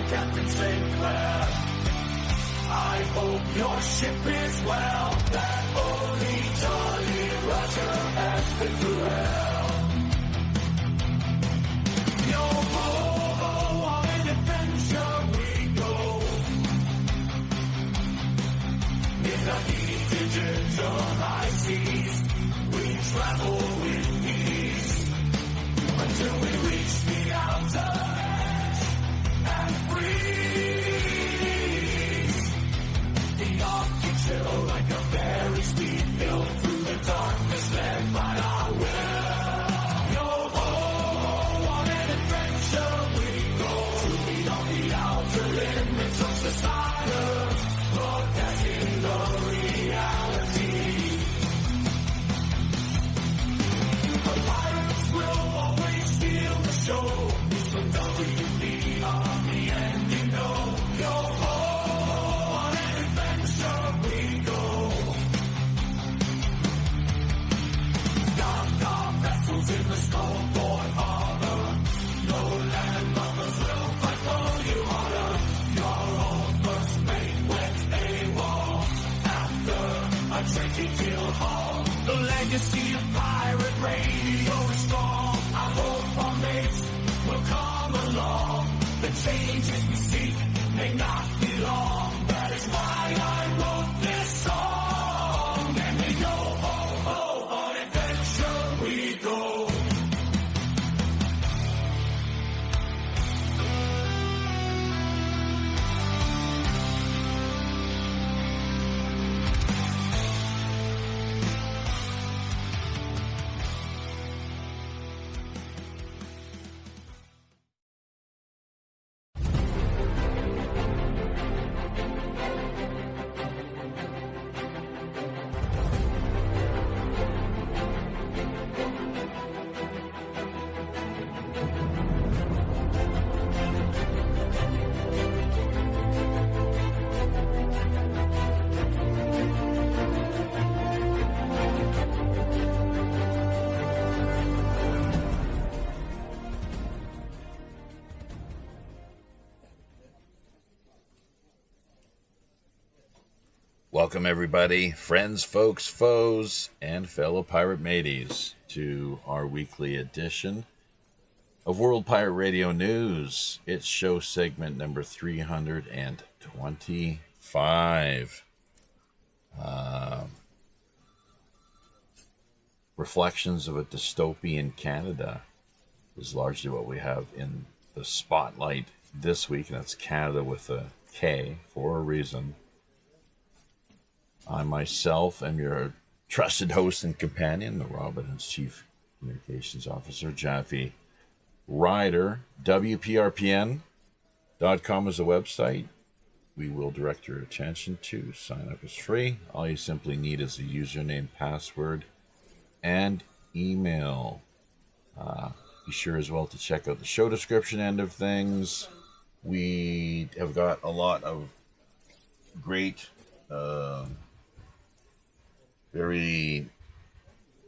Captain Sinclair. I hope your ship is well. That only Jolly Roger has been through hell. Yo ho, on an adventure we go. In the heat digital high seas, we travel with ease until we reach the outer edge and freeze. The Arctic chill like a very steep hill through the darkness led by our will. Yo ho, on an adventure we go to beyond the outer limits of society, broadcasting the reality. The pirates will always steal the show from WPRPN, and you know, yo ho, on an adventure we go. Dock our vessels in the Skullport Harbor. No land lovers will fight for you harder. Your old first mate went AWOL after a drinking kill haul. The legacy of pirate radio is strong. I hope our mates will come along. The changes we seek may not be long. That is why I wrote this song. And we go ho ho, on adventure we go. Welcome everybody, friends, folks, foes, and fellow pirate mateys, to our weekly edition of World Pirate Radio News. It's show segment number 325. Reflections of a Dystopian Canada is largely what we have in the spotlight this week, and that's Canada with a K for a reason. I myself am your trusted host and companion, the Robin Hood's Chief Communications Officer, Jaffe Ryder. WPRPN.com is the website we will direct your attention to. Sign up is free. All you simply need is a username, password, and email. Be sure as well to check out the show description end of things. We have got a lot of great very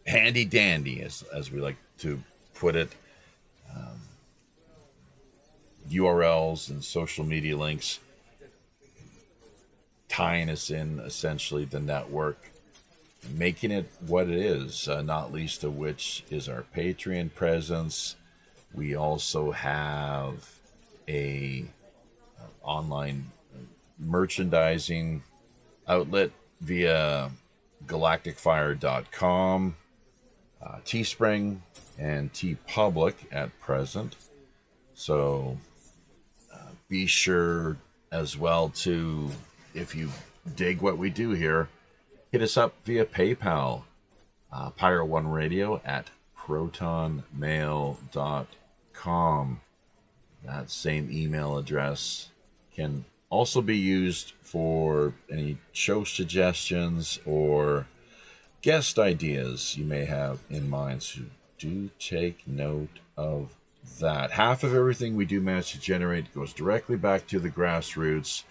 handy dandy, as we like to put it, URLs and social media links tying us in, essentially, the network, making it what it is, not least of which is our Patreon presence. We also have a online merchandising outlet via galacticfire.com, Teespring, and TeePublic at present. So be sure as well to, if you dig what we do here, hit us up via PayPal, Pirate One Radio at protonmail.com. That same email address can also be used for any show suggestions or guest ideas you may have in mind. So do take note of that. Half of everything we do manage to generate goes directly back to the grassroots,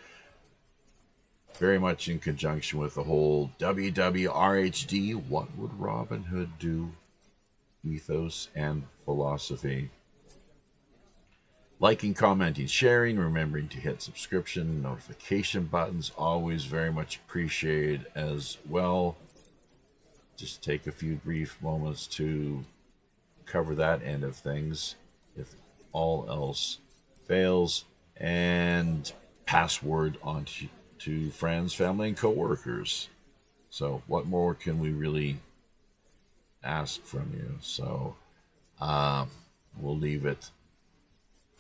very much in conjunction with the whole WWRHD, what would Robin Hood do, ethos and philosophy. liking, commenting, sharing, remembering to hit subscription, notification buttons, always very much appreciated as well. Just take a few brief moments to cover that end of things if all else fails, and password on to friends, family, and coworkers. So, what more can we really ask from you? So, we'll leave it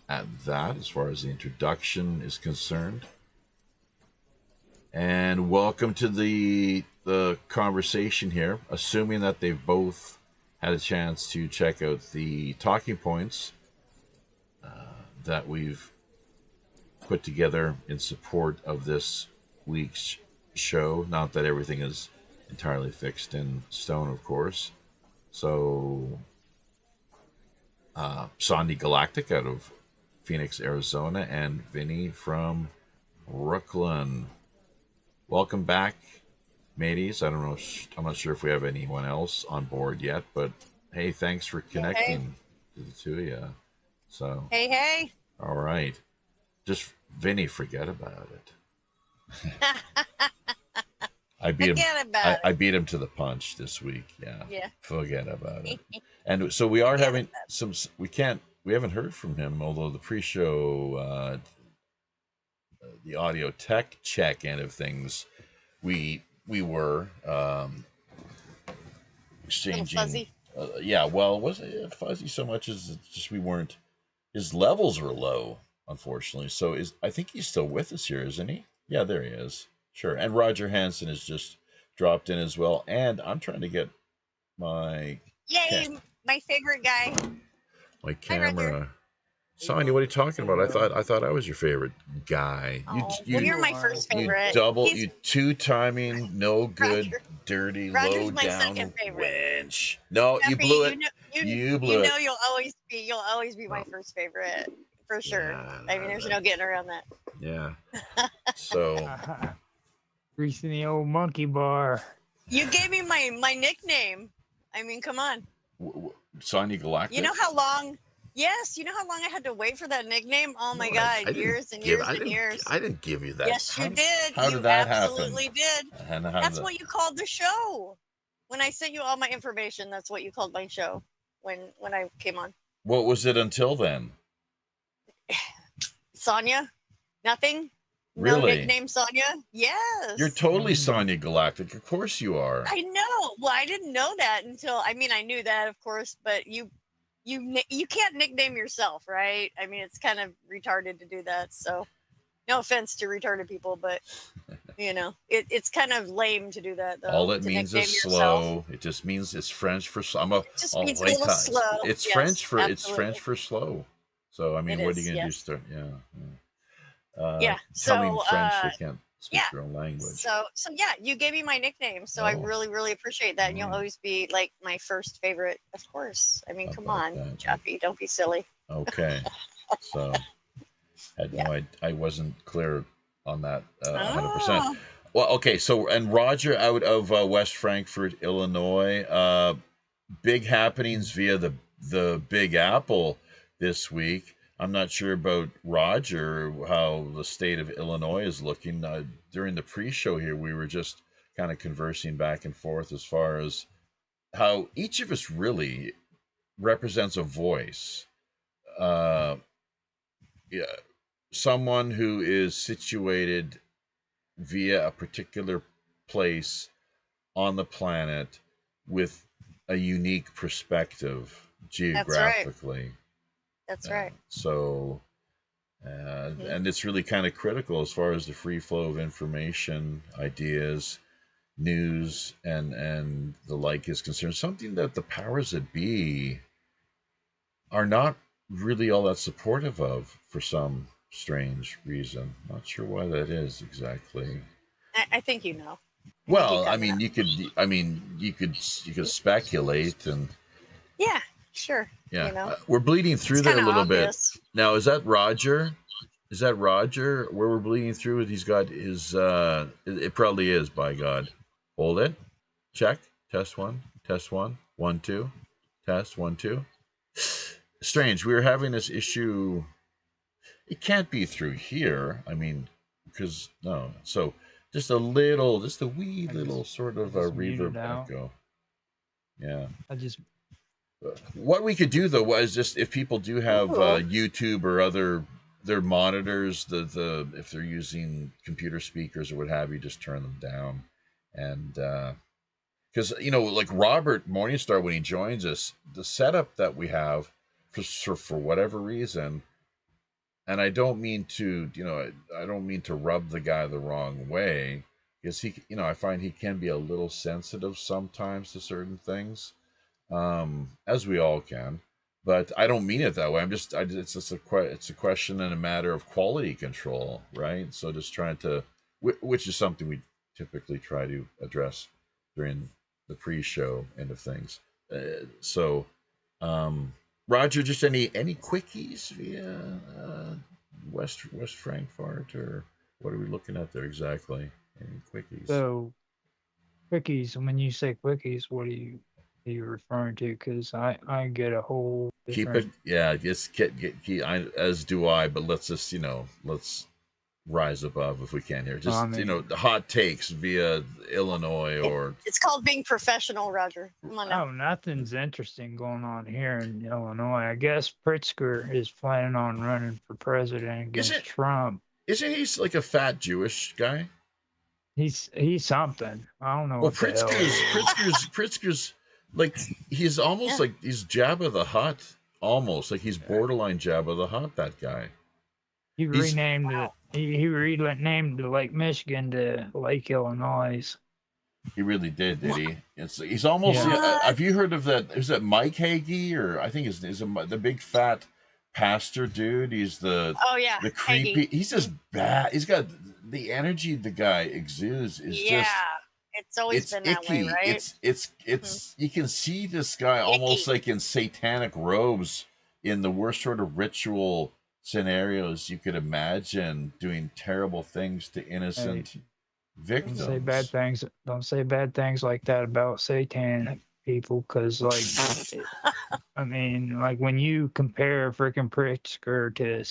at that as far as the introduction is concerned. And welcome to the conversation here, assuming that they've both had a chance to check out the talking points that we've put together in support of this week's show. Not that everything is entirely fixed in stone, of course. So, Sandy Galactic out of Phoenix, Arizona, and Vinny from Brooklyn. Welcome back, mateys. I don't know. I'm not sure if we have anyone else on board yet, but hey, thanks for connecting to the two of you. So, hey. All right. Just Vinny, forget about it. I beat him to the punch this week. Yeah. Forget about it. And so we are having some. We haven't heard from him, although the pre-show, the audio tech check end of things, we were exchanging. Fuzzy. Well, it wasn't fuzzy so much as it's just we weren't. His levels were low, unfortunately. So I think he's still with us here, isn't he? Yeah, there he is. Sure. And Roger Hansen has just dropped in as well. And I'm trying to get my my favorite guy. My camera. Sonia, what are you talking about? I thought I was your favorite guy. You're my first favorite. You two-timing, no good, Roger. dirty, Roger's low down wench. No, you blew it. You know you'll always be my first favorite for sure. Yeah, there's no getting around that. Yeah. So greasing the old monkey bar. You gave me my nickname. Come on. Sonia Galactic. You know how long I had to wait for that nickname? Oh my God, years and years. I didn't give you that. Yes, you did. How did that absolutely happen? Did. That's what you called the show. When I sent you all my information, that's what you called my show when I came on. What was it until then? Sonia? Nothing? Really? No nickname Sonia? Yes. You're totally Sonia Galactic. Of course you are. I know. Well, I didn't know that until, I knew that, of course, but you can't nickname yourself, right? It's kind of retarded to do that. So no offense to retarded people, but it's kind of lame to do that, though. All it means is slow. It just means it's French for slow. It just means a little slow. It's French for slow. So what are you going to do? Telling French, they can't speak their own language. So you gave me my nickname, so I really, really appreciate that, and you'll always be like my first favorite, of course. Come on, Jeffy, don't be silly. Okay, so I wasn't clear on that 100%. Well, okay, so and Roger out of West Frankfort, Illinois. Big happenings via the Big Apple this week. I'm not sure about Roger, how the state of Illinois is looking. During the pre-show here, we were just kind of conversing back and forth as far as how each of us really represents a voice. Someone who is situated via a particular place on the planet with a unique perspective geographically. That's right. So, and it's really kind of critical as far as the free flow of information, ideas, news, and the like is concerned. Something that the powers that be are not really all that supportive of for some strange reason. Not sure why that is exactly. I think you know. Well, you could speculate and. Yeah. Sure. Yeah, we're bleeding through there a little obvious. bit. Now, is that Roger? Where we're bleeding through? He's got his. It probably is. By God, hold it. Check. Test 1. Test 1. 1 2. Test 1 2. Strange. We were having this issue It can't be through here. I mean, because no. So just a wee little sort of a reverb out. echo. Yeah. I just. What we could do though was just if people do have YouTube or their monitors, if they're using computer speakers or what have you, just turn them down, and because like Robert Morningstar when he joins us, the setup that we have for whatever reason, and I don't mean to I don't mean to rub the guy the wrong way, because he I find he can be a little sensitive sometimes to certain things, as we all can. But I don't mean it that way. It's just it's a question and a matter of quality control, right? So just trying to, which is something we typically try to address during the pre-show end of things. So, Roger, just any quickies via West Frankfurt, or what are we looking at there exactly? Any quickies? So, quickies. When you say quickies, what are you referring to? Because I get a whole different... Keep it, yeah. Just keep, as do I. But let's just let's rise above if we can here. Just the hot takes via Illinois or... It's called being professional, Roger. Come on now. Oh, nothing's interesting going on here in Illinois. I guess Pritzker is planning on running for president against Trump. Isn't he like a fat Jewish guy? He's something. I don't know. Well, Pritzker's like, he's almost like he's Jabba the Hutt. Almost like he's borderline Jabba the Hutt. That guy. He renamed it. He renamed the Lake Michigan to Lake Illinois. He really did he? He's almost. Have you heard of that? Is that Mike Hagee, or I think is the big fat pastor dude? He's the the creepy. Hagee. He's just bad. He's got the energy the guy exudes is just. It's always been that way, right? It's you can see this guy almost like in satanic robes in the worst sort of ritual scenarios you could imagine, doing terrible things to innocent victims. Don't say bad things like that about satanic people, because I mean, like when you compare freaking Pritzker to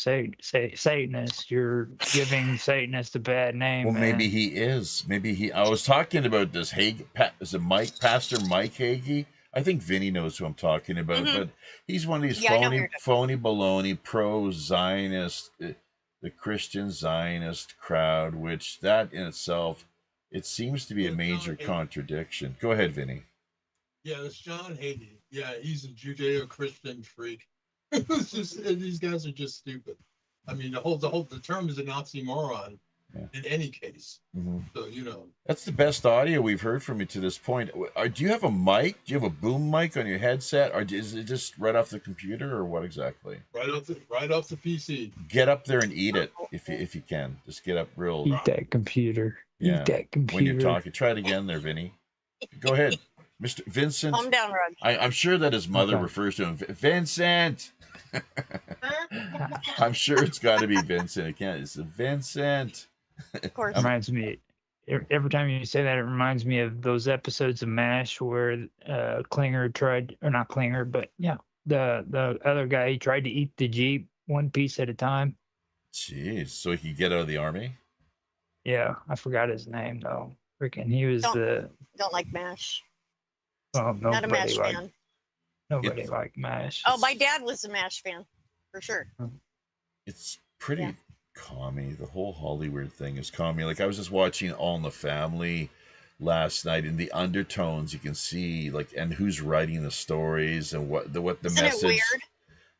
Satanists, you're giving Satanists a bad name. Well, maybe he is. I was talking about this is it Pastor Mike Hagee? I think Vinny knows who I'm talking about, but he's one of these phony baloney pro-Zionist, the Christian Zionist crowd, which that in itself, it seems to be a major contradiction. Go ahead, Vinny. Yeah, it's John Hagee. Yeah, he's a Judeo-Christian freak. These guys are just stupid. I mean, the term is an oxymoron in any case. Mm-hmm. So that's the best audio we've heard from you to this point. Do you have a mic? Do you have a boom mic on your headset, or is it just right off the computer, or what exactly? Right off the PC. Get up there and eat it if you can. Just get up real. Eat that computer. Yeah. Eat that computer. When you're talking, try it again, there, Vinny. Go ahead. Mr. Vincent. Calm down, Rod. I'm sure that his mother refers to him. Vincent! I'm sure it's got to be Vincent. It can't. It's Vincent. Of course. Reminds me. Every time you say that, it reminds me of those episodes of MASH where Klinger tried, or not Klinger, but the other guy, he tried to eat the Jeep one piece at a time. Jeez. So he could get out of the army? Yeah. I forgot his name, though. Freaking, he was Don't like MASH. Well, not a MASH fan. Nobody liked MASH. Oh, my dad was a MASH fan, for sure. It's pretty commie. The whole Hollywood thing is commie. Like, I was just watching All in the Family last night, and the undertones you can see, like, and who's writing the stories and what the Isn't message. It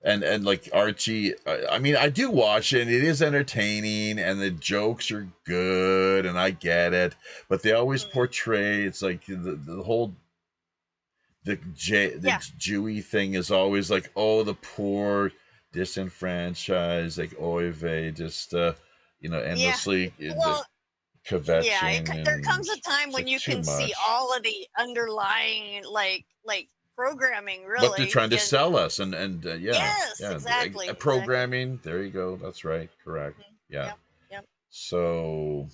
weird? And like Archie, I mean, I do watch it, and it is entertaining, and the jokes are good, and I get it, but they always portray, it's like the whole. The Jewy thing is always like, oh, the poor, disenfranchised, like oy vey, just endlessly kvetching. Yeah, there comes a time when you can see all of the underlying like programming, really. What they're trying to sell us, and yes, exactly. Programming. There you go. That's right. Correct. Mm-hmm. Yeah. Yep. So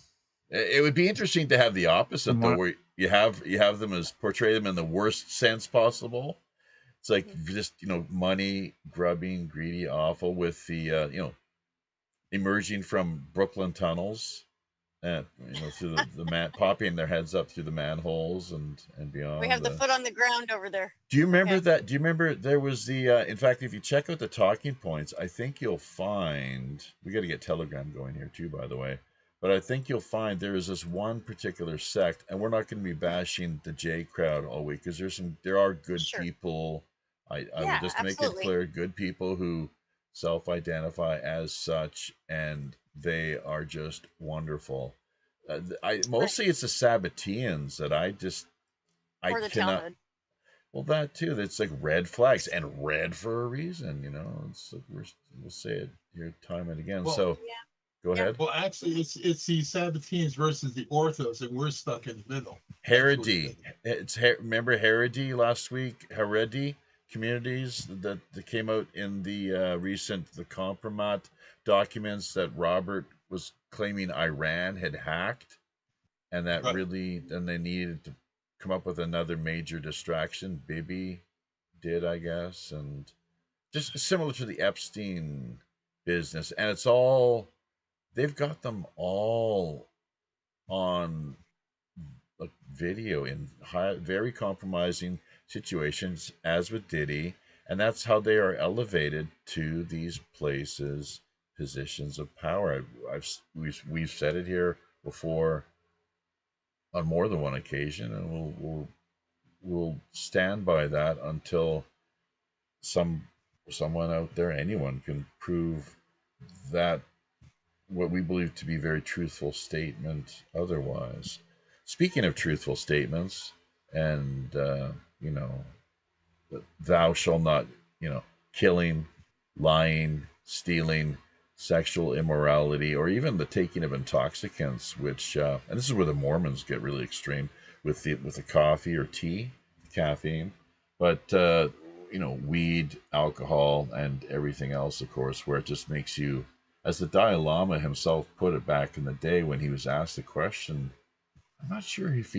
it would be interesting to have the opposite, though, where you have them as portray them in the worst sense possible. It's like just money grubbing, greedy, awful with the emerging from Brooklyn tunnels, and through popping their heads up through the manholes and beyond. We have the foot on the ground over there. Do you remember Okay. that? Do you remember there was the? In fact, if you check out the talking points, I think you'll find we got to get Telegram going here too, by the way. But I think you'll find there is this one particular sect, and we're not going to be bashing the J crowd all week because there are good Sure. people. I Yeah, would just make it absolutely. clear, good people who self-identify as such, and they are just wonderful. Mostly it's the Sabbateans that I Or the cannot. Talmud. Well, that too. That's like red flags, and red for a reason. It's like we'll say it here time and again. Well, So, Yeah. go Yeah. ahead. Well, actually, it's the Sabbateans versus the Orthos, and we're stuck in the middle. Heredy. Remember Heredy last week? Heredy communities that came out in the recent the Compromat documents that Robert was claiming Iran had hacked, and that Right. really then they needed to come up with another major distraction. Bibi did, I guess, and just similar to the Epstein business, and it's all they've got them all on like video in very compromising situations, as with Diddy, and that's how they are elevated to these places, positions of power. We've said it here before on more than one occasion, and we'll stand by that until someone out there, anyone, can prove that what we believe to be a very truthful statement otherwise. Speaking of truthful statements, and you know, thou shalt not, killing, lying, stealing, sexual immorality, or even the taking of intoxicants, which and this is where the Mormons get really extreme with the coffee or tea, caffeine, but weed, alcohol, and everything else, of course, where it just makes you, as the Dalai Lama himself put it back in the day when he was asked the question. I'm not sure if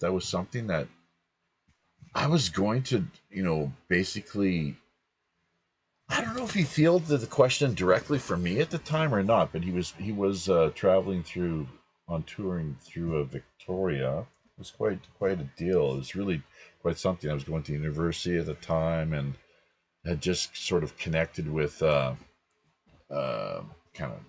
that was something that I was going to, basically. I don't know if he fielded the question directly for me at the time or not, but he was traveling on touring through Victoria. It was quite a deal. It was really quite something. I was going to university at the time and had just sort of connected with kind of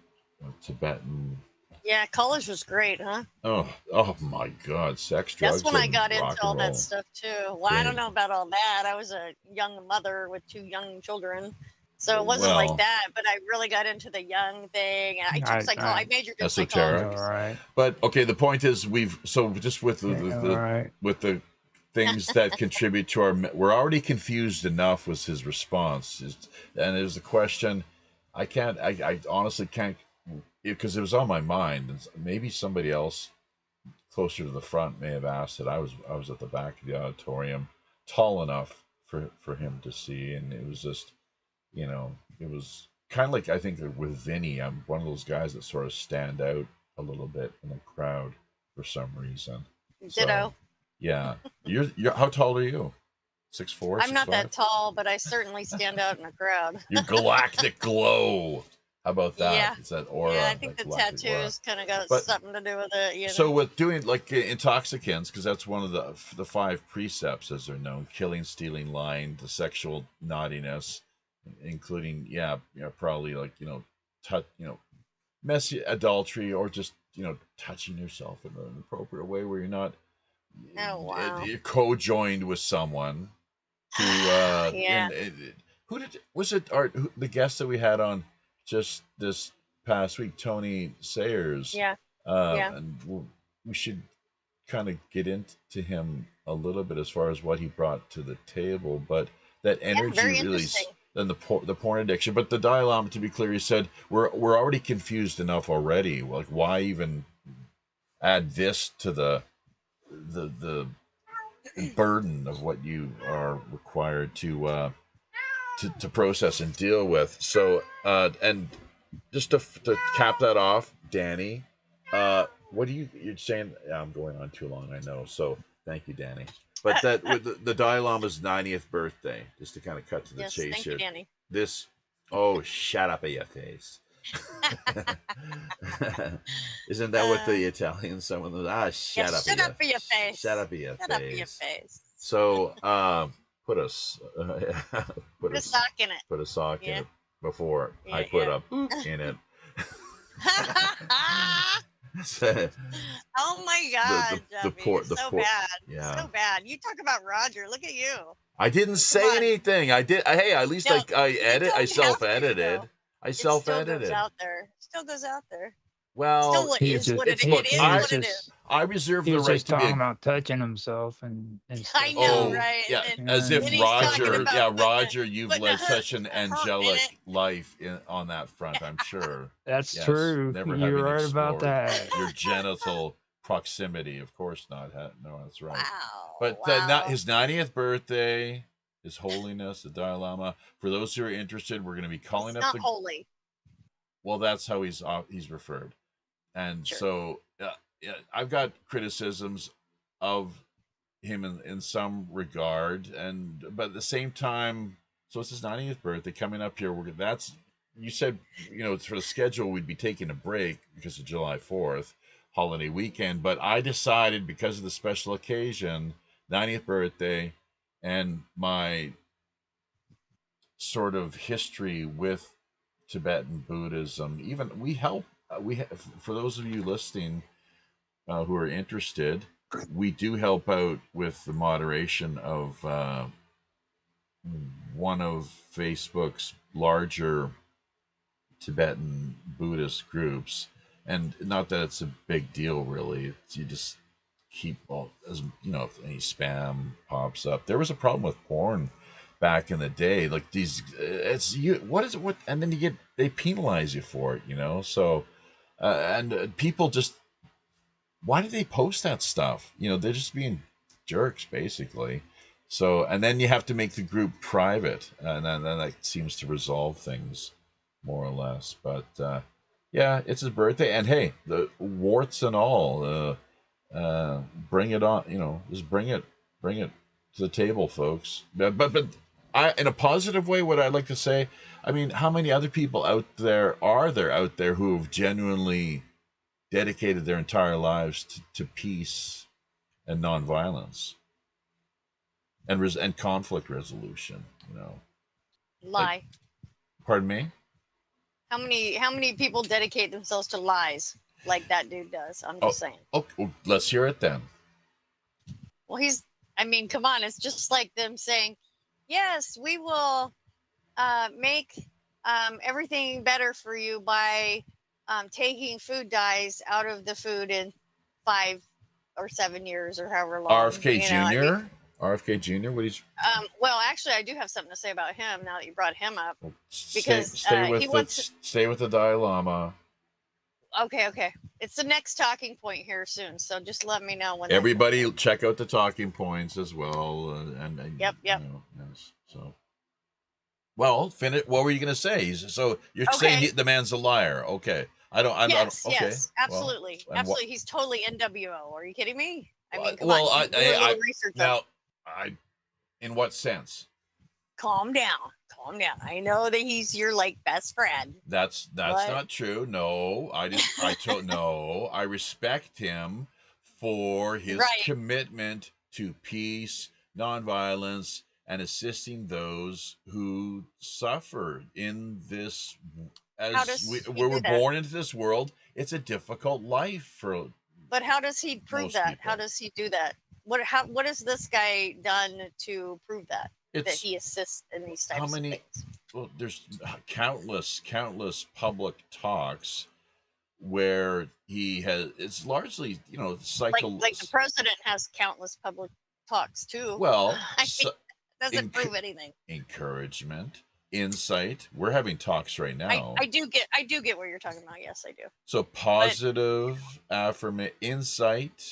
Tibetan. Yeah, college was great, huh? Oh my God! Sex, That's drugs, when I and got into rock all and that roll. stuff too. Well, I don't know about all that. I was a young mother with 2 young children, so it wasn't like Well, that. But I really got into the young thing, and I majored in esoteric. psychology. All right. But okay, the point is just with All right. with the things that contribute to we're already confused enough was his response. And there's a question I honestly can't, because it was on my mind, and maybe somebody else closer to the front may have asked it. I was at the back of the auditorium, tall enough for him to see, and it was just, it was kind of like, I think with Vinny, I'm one of those guys that sort of stand out a little bit in the crowd for some reason. Ditto. So, yeah, you're how tall are you? 6'4", I'm not 6'5"? that tall, but I certainly stand out in a crowd. Your galactic glow. How about that? Yeah. It's that aura. Yeah, I think that the galactic aura. tattoos kind of got But- something to do with it. So with doing like intoxicants, because that's one of the 5 precepts, as they're known: killing, stealing, lying, the sexual naughtiness, including probably like messy adultery, or just touching yourself in an appropriate way where you're not Oh, wow. co-joined with someone who Yeah. the guest that we had on just this past week, Tony Sayers. Yeah. Yeah. And we should kind of get into him a little bit as far as what he brought to the table, but that energy very really interesting. then the porn addiction. But the Dalai Lama, to be clear, he said we're already confused enough already. Like, why even add this to the burden of what you are required to process and deal with? So and just to cap that off, Danny, what are you're saying? Yeah, I'm going on too long, I know. So thank you, Danny. But that with the Dalai Lama's 90th birthday, just to kind of cut to the Yes, chase thank here. you, Danny. Shut up at your face. Isn't that what the Italian someone was? Ah, shut up, shut up for your face. Shut up, your Shut up for your face. So, put a Put a sock in it. Put a sock in it before I put a poop in it. Oh my God, so bad. Yeah. So bad. You talk about Roger. Look at you. I didn't say anything. I did. Hey, at least I edit. I self-edited. It still goes out there. Still goes out there. Well, still what is what it is. I reserve the He was right just to be talking about touching himself and stuff. I know, right? Yeah, And as if then he's Roger, talking about Roger, you've putting led a such an hurt in angelic it. life on that front, I'm sure. That's Yes, true. never You're having right about explored that. Your genital proximity, of course not. No, that's right. Wow. But wow. his 90th birthday, His Holiness, the Dalai Lama. For those who are interested, we're going to be calling it's up not holy. Well, that's how he's referred. And so I've got criticisms of him in some regard, but at the same time, so it's his 90th birthday coming up here. You said, for the schedule, we'd be taking a break because of July 4th holiday weekend, but I decided because of the special occasion, 90th birthday, and my sort of history with Tibetan Buddhism, even for those of you listening who are interested, we do help out with the moderation of one of Facebook's larger Tibetan Buddhist groups, and not that it's a big deal really. You just keep if any spam pops up. There was a problem with porn back in the day, like these. And then they penalize you for it, So, and people just, why do they post that stuff? They're just being jerks, basically. So, and then you have to make the group private, and then that seems to resolve things more or less. But yeah, it's his birthday, and hey, the warts and all, bring it on. Just bring it to the table, folks. But in a positive way, what I'd like to say, I mean, how many other people are there who have genuinely dedicated their entire lives to peace and nonviolence and conflict resolution? Lie. Pardon me? How many people dedicate themselves to lies like that dude does? I'm just saying. Oh, let's hear it then. Well, come on, it's just like them saying, yes, we will make everything better for you by taking food dyes out of the food in 5 or 7 years or however long. RFK Jr.? RFK Jr.? What is? Well, actually, I do have something to say about him now that you brought him up. Because stay with the Dalai Lama. Okay. It's the next talking point here soon, so just let me know when. Everybody, check out the talking points as well. Yep. Yes, so. Well, finish. What were you going to say? So you're saying the man's a liar? Okay. Yes, okay. Absolutely, well, absolutely. He's totally NWO. Are you kidding me? I mean, come well, on. Research now, in what sense? Calm down. I know that he's your best friend. That's not true. No, no. I respect him for his commitment to peace, nonviolence, and assisting those who suffer in this. We were born into this world. It's a difficult life But how does he prove that? People. How does he do that? What has this guy done to prove that he assists in these types of things? Well, there's countless public talks where he has. It's largely like the president has countless public talks too. Well, doesn't prove anything. Encouragement, insight. We're having talks right now. I do get what you're talking about. Yes, I do. So positive insight.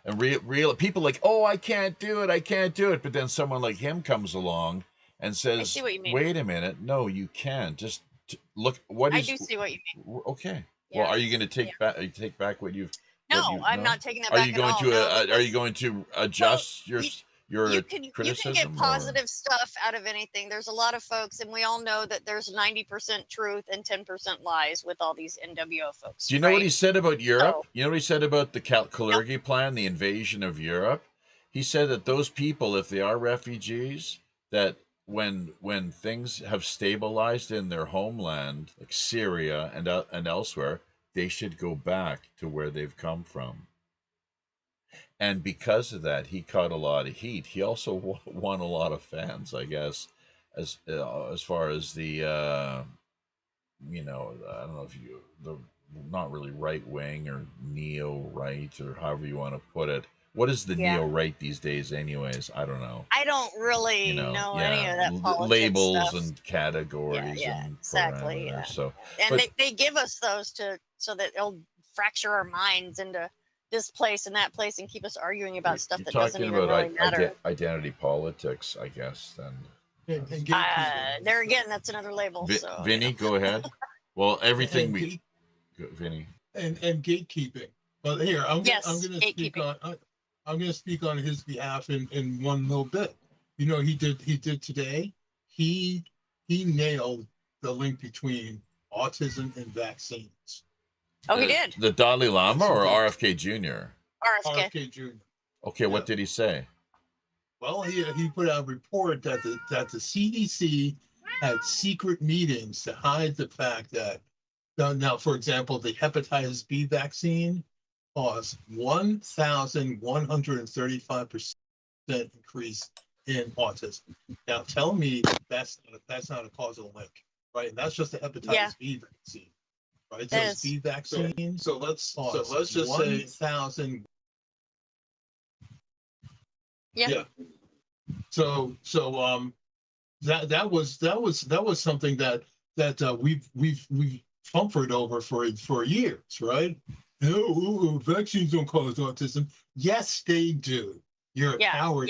And real people I can't do it. But then someone like him comes along and says, I see what you mean. Wait a minute. No, you can't. Just look. I do see what you mean. Okay. Yeah. Well, are you going to take back what you've... No, I'm not taking that back Are you going at all. Are you going to adjust you can get criticism? positive stuff out of anything. There's a lot of folks, and we all know that there's 90% truth and 10% lies with all these NWO folks. Do you know what he said about Europe? So, You know what he said about the Kalergi plan, the invasion of Europe? He said that those people, if they are refugees, that when things have stabilized in their homeland, like Syria and elsewhere, they should go back to where they've come from. And because of that, he caught a lot of heat. He also won a lot of fans, I guess, as far as the I don't know if the not really right wing or neo right or however you want to put it. What is the neo right these days, anyways? I don't know. I don't really know any of that politics labels stuff. And categories and exactly. parameters. So, and they give us those so that they'll fracture our minds into this place and that place and keep us arguing about stuff that doesn't even really matter. Identity politics, I guess. Then. There again, that's another label. Vinny, go ahead. Well, everything Vinny. And gatekeeping. Well, here I'm going to speak on his behalf in one little bit. You know, he did today. He nailed the link between autism and vaccines. Oh, he did. The Dalai Lama or RFK Jr.? RFK Jr. Okay, what did he say? Well, he put out a report that the CDC had secret meetings to hide the fact that now, for example, the hepatitis B vaccine caused 1,135% increase in autism. Now, tell me that's not a causal link, right? And that's just the hepatitis B vaccine, right? Those B vaccines. So let's just 1,000. Yeah. So that was something that we've comfort over for years, right? No, vaccines don't cause autism. Yes, they do. You're a coward.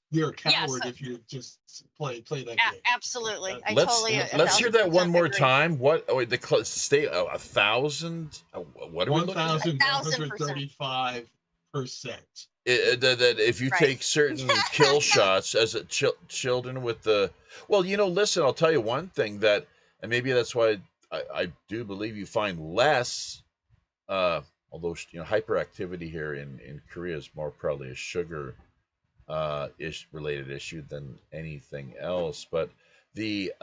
You're a coward if you just play that game. Absolutely. Let's hear that one more time. What? Oh, the stay 1,000. What are we looking at? 1,135%. That if you take certain kill shots as children with the listen, I'll tell you one thing that, and maybe that's why I do believe you find less. Although hyperactivity here in Korea is more probably a sugar related issue than anything else, but the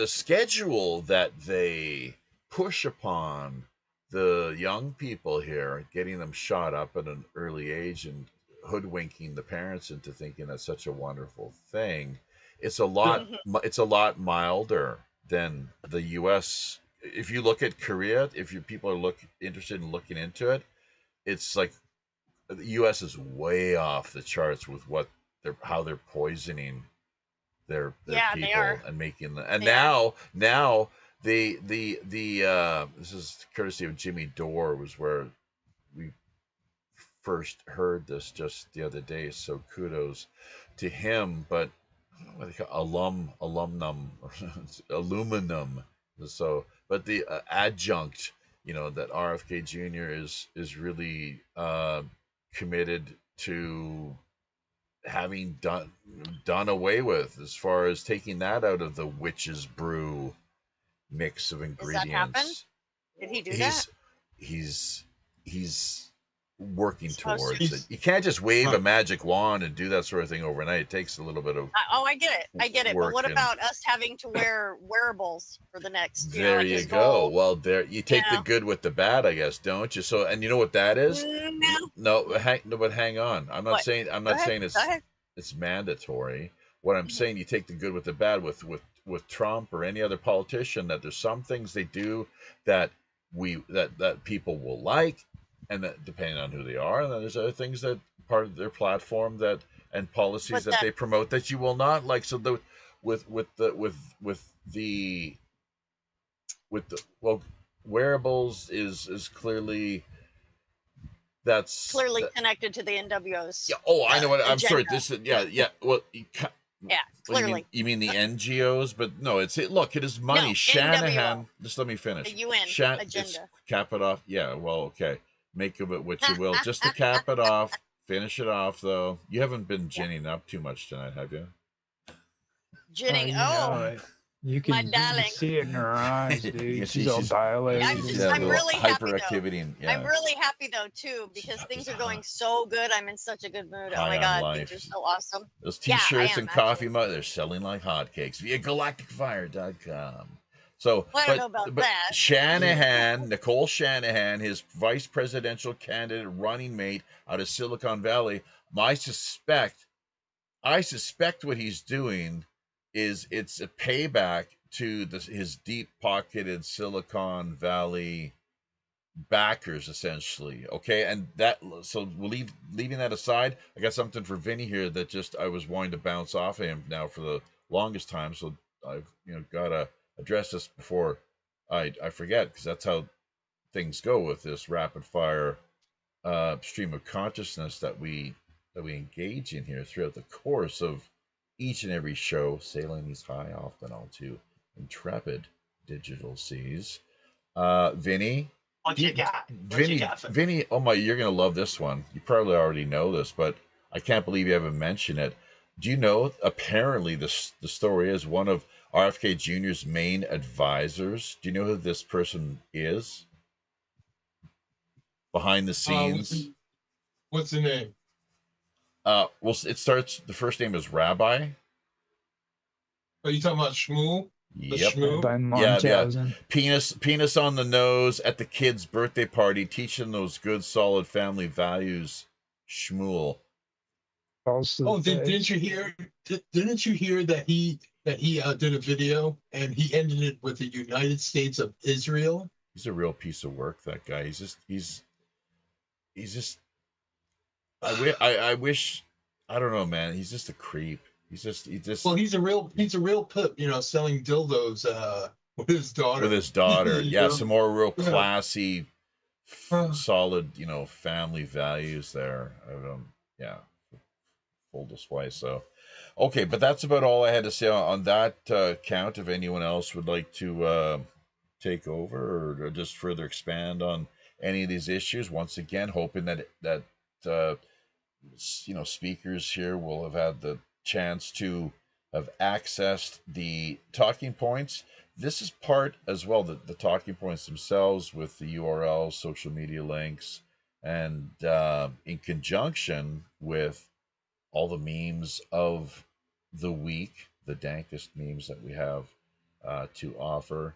schedule that they push upon the young people here, getting them shot up at an early age and hoodwinking the parents into thinking that's such a wonderful thing, it's a lot milder than the U.S. If you look at Korea, if people are interested in looking into it, it's like the U.S. is way off the charts with how they're poisoning their people and making them. And now the this is courtesy of Jimmy Dore, was where we first heard this just the other day. So kudos to him. But what do they call aluminum. So, but the adjunct, that RFK Jr. is really committed to having done away with, as far as taking that out of the witch's brew mix of ingredients. Does that happen? Did he do that? He's working towards it. You can't just wave a magic wand and do that sort of thing overnight. It takes a little bit of I get it. But what about us having to wear wearables for the next? There you go. Well, there you take the good with the bad, I guess, don't you? So, and you know what that is? No, but hang on. I'm not saying it's mandatory. What I'm saying, you take the good with the bad with Trump or any other politician. That there's some things they do that that people will like, and that depending on who they are, and then there's other things that part of their platform and policies that they promote that you will not like. So wearables is clearly connected to the NWOs. Yeah. Oh, I know what I'm sorry. Well, clearly. You mean the NGOs? But no, it is money. No, Shanahan. NWO. Just let me finish. The UN agenda. Cap it off. Yeah. Well, okay. Make of it what you will. Just to cap it off Finish it off, though. You haven't been ginning up too much tonight, have you? Ginning. You Oh, know it. You my can darling. see it in her eyes, You dude. see, She's all dilated. I'm little really happy though. hyperactivity. And, yeah, I'm really happy though too because things are going so good. I'm in such a good mood. Oh high my on god, life. things are so awesome. Those Yeah, I T-shirts am, and coffee actually. mugs, they're selling like hotcakes via galacticfire.com. So, Well, I don't know about that. Shanahan, Nicole Shanahan, his vice presidential candidate running mate out of Silicon Valley, I suspect what he's doing is it's a payback to his deep-pocketed Silicon Valley backers, essentially. Okay, and so leaving that aside, I got something for Vinny here that just I was wanting to bounce off of him now for the longest time. So I've gotta address this before I forget, because that's how things go with this rapid fire stream of consciousness that we engage in here throughout the course of each and every show, sailing these high, often all too intrepid digital seas. Vinny, What you got? Vinny, oh my, you're gonna love this one. You probably already know this, but I can't believe you haven't mentioned it. Do you know? Apparently, the story is one of RFK Jr.'s main advisors. Do you know who this person is? Behind the scenes. What's the name? Well, it starts. The first name is Rabbi. Are you talking about Shmuel? Yep. By Yeah. Munchausen. Penis on the nose at the kid's birthday party, teaching those good, solid family values. Shmuel. Oh, didn't you hear? Didn't you hear that he did a video and he ended it with the United States of Israel? He's a real piece of work. That guy. He's just. I wish. I don't know, man. He's just a creep. He just. Well, he's a real pimp, selling dildos with his daughter. Yeah, some more real classy, solid, family values there. Yeah, full display. So, okay, but that's about all I had to say on that count. If anyone else would like to take over or just further expand on any of these issues, once again, hoping that speakers here will have had the chance to have accessed the talking points. This is part as well, the talking points themselves with the URLs, social media links, and in conjunction with all the memes of the week, the dankest memes that we have to offer.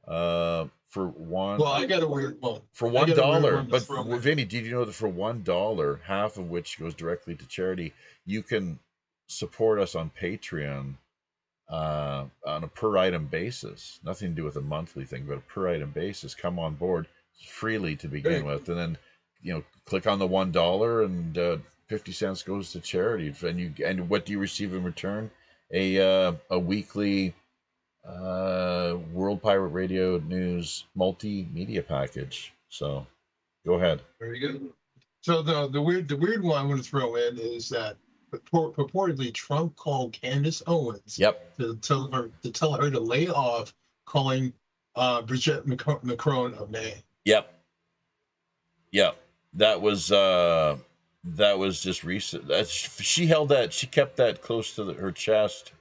For one, well, I got a weird one. For $1, but Vinny, did you know that for $1, half of which goes directly to charity, you can support us on Patreon on a per item basis? Nothing to do with a monthly thing, but a per item basis. Come on board freely to begin with, and then click on the $1 and 50 cents goes to charity. And what do you receive in return? A weekly World Pirate Radio News multimedia package. So go ahead. Very good. So the weird one I want to throw in is that purportedly Trump called Candace Owens. Yep. To tell her to lay off calling Brigitte Macron a man. Yep. That was just recent. She kept that close to her chest.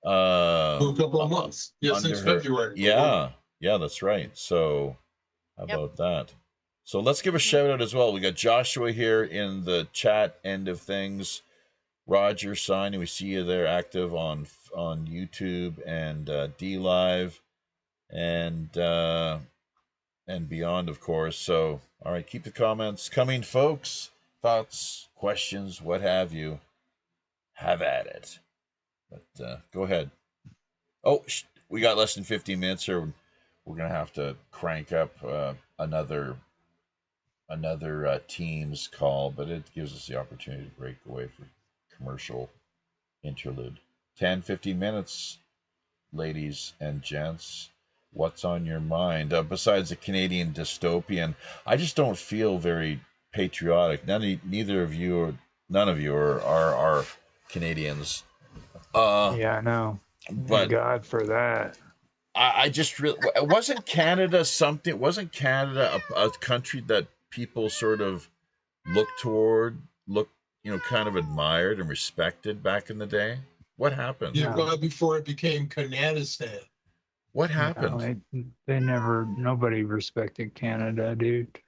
For a couple of months. Yeah, since February. Yeah, that's right. So how about that? So let's give a shout out as well. We got Joshua here in the chat end of things. Roger signing. We see you there active on YouTube and D Live and beyond, of course. So all right, keep the comments coming, folks. Thoughts, questions, what have you. Have at it. But go ahead. Oh, we got less than 15 minutes here. We're gonna have to crank up another Teams call, but it gives us the opportunity to break away for commercial interlude. 10-15 minutes, ladies and gents. What's on your mind? Besides the Canadian dystopian, I just don't feel very patriotic. None of you are Canadians. Yeah, I know. But thank God for that. I just really wasn't Canada a country that people sort of look toward looked, kind of admired and respected back in the day? What happened? Yeah, No. right before it became Kanadistan. What No, happened? nobody respected Canada, dude.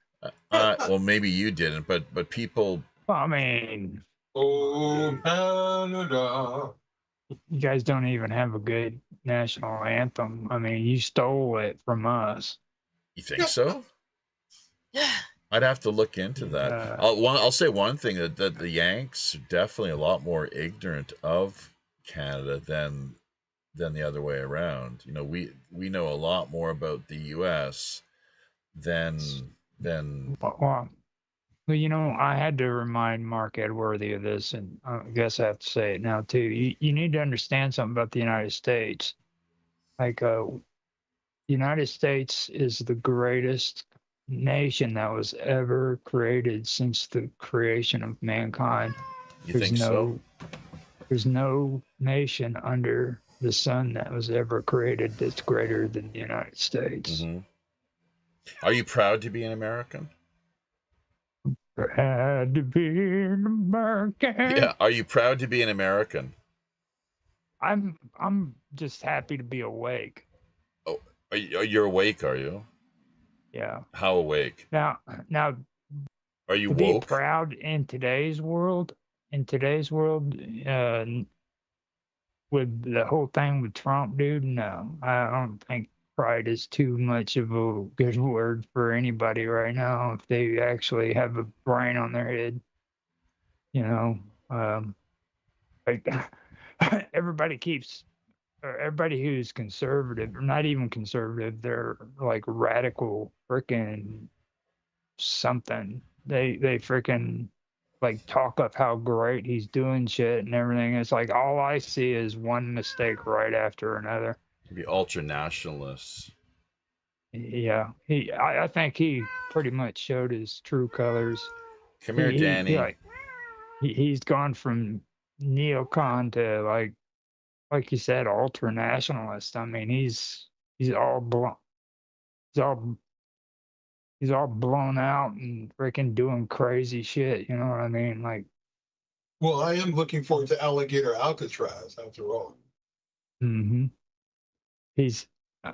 Well, maybe you didn't, but people. I mean, Oh, Canada. you guys don't even have a good national anthem. I mean, you stole it from us. You think so? I'd have to look into that. Uh, I'll say one thing, that the Yanks are definitely a lot more ignorant of Canada than the other way around. We know a lot more about the U.S. than well, I had to remind Mark Edworthy of this, and I guess I have to say it now too. You need to understand something about the United States. Like, the United States is the greatest nation that was ever created since the creation of mankind. you There's think so. there's no nation under the sun that was ever created that's greater than the United States. Mm-hmm. Are you proud to be an American? Proud to be an American. Yeah. Are you proud to be an American? I'm just happy to be awake. Oh, you're awake, are you? Yeah. How awake? Now, Are you to be woke? proud in today's world, with the whole thing with Trump, dude, no, I don't think pride is too much of a good word for anybody right now if they actually have a brain on their head. Like everybody keeps, or everybody who's conservative, or not even conservative, they're like radical freaking something. They freaking like talk up how great he's doing shit and everything. It's like all I see is one mistake right after another. Be ultra nationalists. Yeah, I think he pretty much showed his true colors. Come here, Danny. He's gone from neocon to like you said, ultra nationalist. I mean, he's all blown, he's all blown out and freaking doing crazy shit. You know what I mean? Like, Well, I am looking forward to Alligator Alcatraz after all. mm-hmm. He's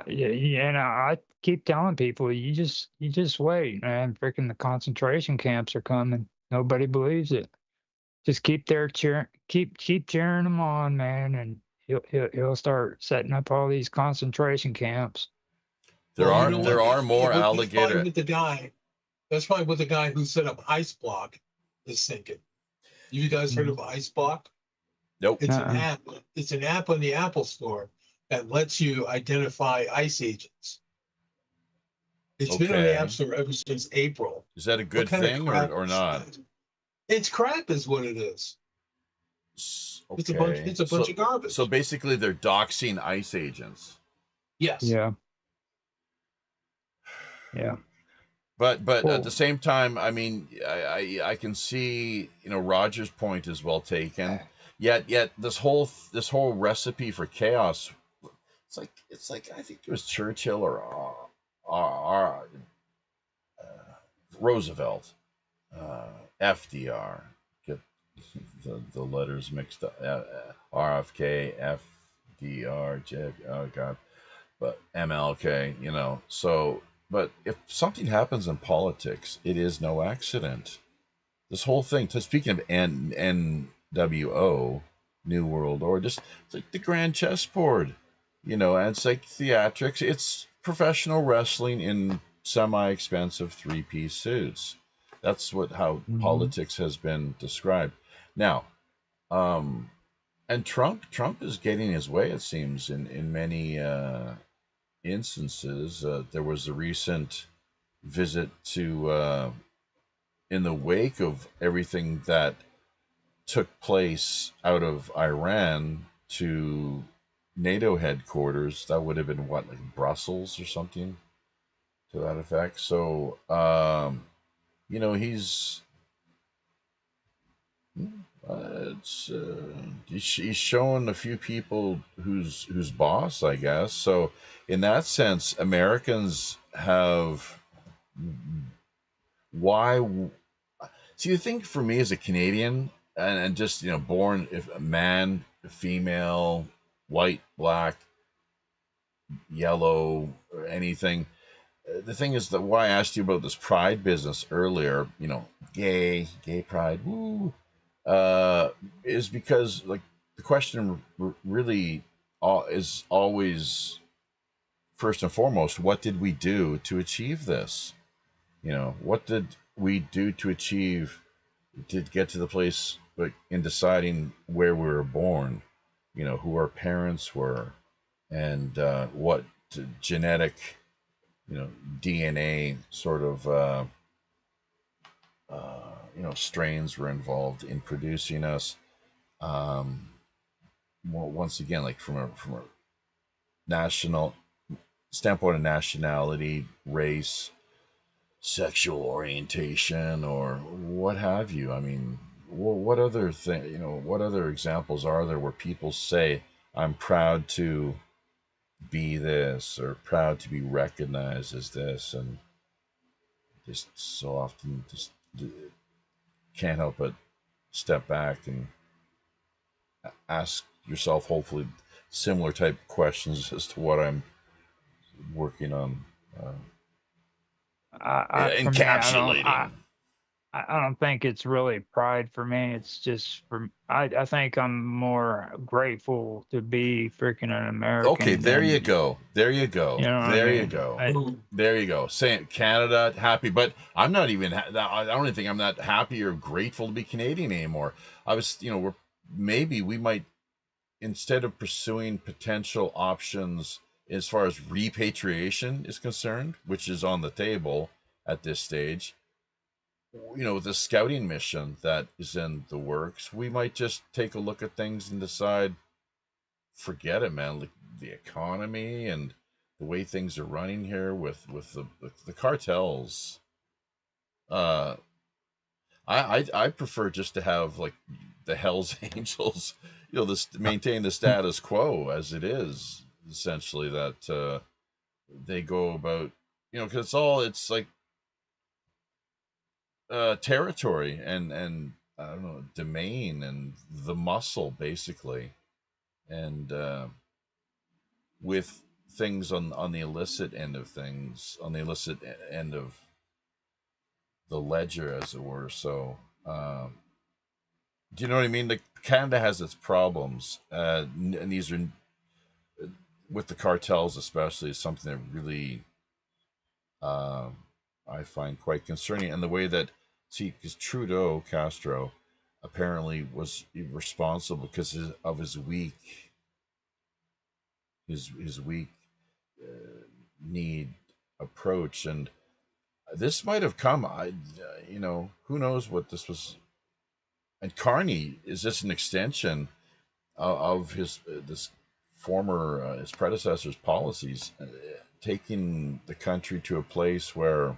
yeah, and I keep telling people, you just wait, man. Freaking the concentration camps are coming. Nobody believes it. Just keep cheering him on, man, and he'll start setting up all these concentration camps. There Well, you know are what? more That's alligator. probably what the guy who set up Ice Block is thinking. You guys heard of Ice Block? Nope. It's an app. It's an app on the Apple Store that lets you identify ICE agents. It's been on the App Store ever since April. Is that a good thing or not? It's crap, is what it is. Okay. It's a bunch of garbage. So basically, they're doxing ICE agents. Yes. Yeah. But Cool. at the same time, I mean, I can see, Roger's point is well taken. Yet this whole recipe for chaos, it's like I think it was Churchill or Roosevelt, FDR, get the letters mixed up, RFK, FDR, oh god, but MLK, so. But if something happens in politics, it is no accident. This whole thing, speaking of NWO, New World Order, it's like the grand chessboard, and it's like theatrics. It's professional wrestling in semi-expensive three-piece suits. That's how politics has been described. Now, and Trump is getting his way, it seems, in many instances. There was a recent visit to, in the wake of everything that took place out of Iran, to NATO headquarters. That would have been what, like Brussels or something to that effect. So, he's he's showing a few people who's boss, I guess. So in that sense, Americans have, why So you think for me as a Canadian, and just born, if a man, female, white, black, yellow, or anything. The thing is that why I asked you about this pride business earlier, gay pride, woo, is because like the question really is always first and foremost, what did we do to achieve this? What did we do to achieve to get to the place like in deciding where we were born, who our parents were, and what genetic, DNA sort of, strains were involved in producing us. Well, once again, like from a national standpoint of nationality, race, sexual orientation, or what have you. I mean, what other thing? What other examples are there where people say, "I'm proud to be this," or "proud to be recognized as this," and just so often just can't help but step back and ask yourself, hopefully, similar type questions as to what I'm working on For me, encapsulating. I don't think it's really pride for me. It's just I think I'm more grateful to be freaking an Okay, American there you than, go. There you go. you know what I There you mean. go. There you go. Saying Canada happy, but I'm not even. I don't even think I'm that happy or grateful to be Canadian anymore. I was, maybe we might, instead of pursuing potential options as far as repatriation is concerned, which is on the table at this stage, the scouting mission that is in the works, we might just take a look at things and decide, forget it, man. Like the economy and the way things are running here with the cartels. Uh, I prefer just to have like the Hell's Angels, this maintain the status quo as it is, essentially. That they go about, because it's like territory and I don't know, domain and the muscle basically, and with things on the illicit end of things, on the illicit end of the ledger, as it were. So, do you know what I mean? Like Canada has its problems, and these are with the cartels, especially, is something that really I find quite concerning. And the way that, see, because Castro apparently was responsible because of his weak need approach, and this might have come. Who knows what this was. And Carney is just an extension of his this former his predecessor's policies, taking the country to a place where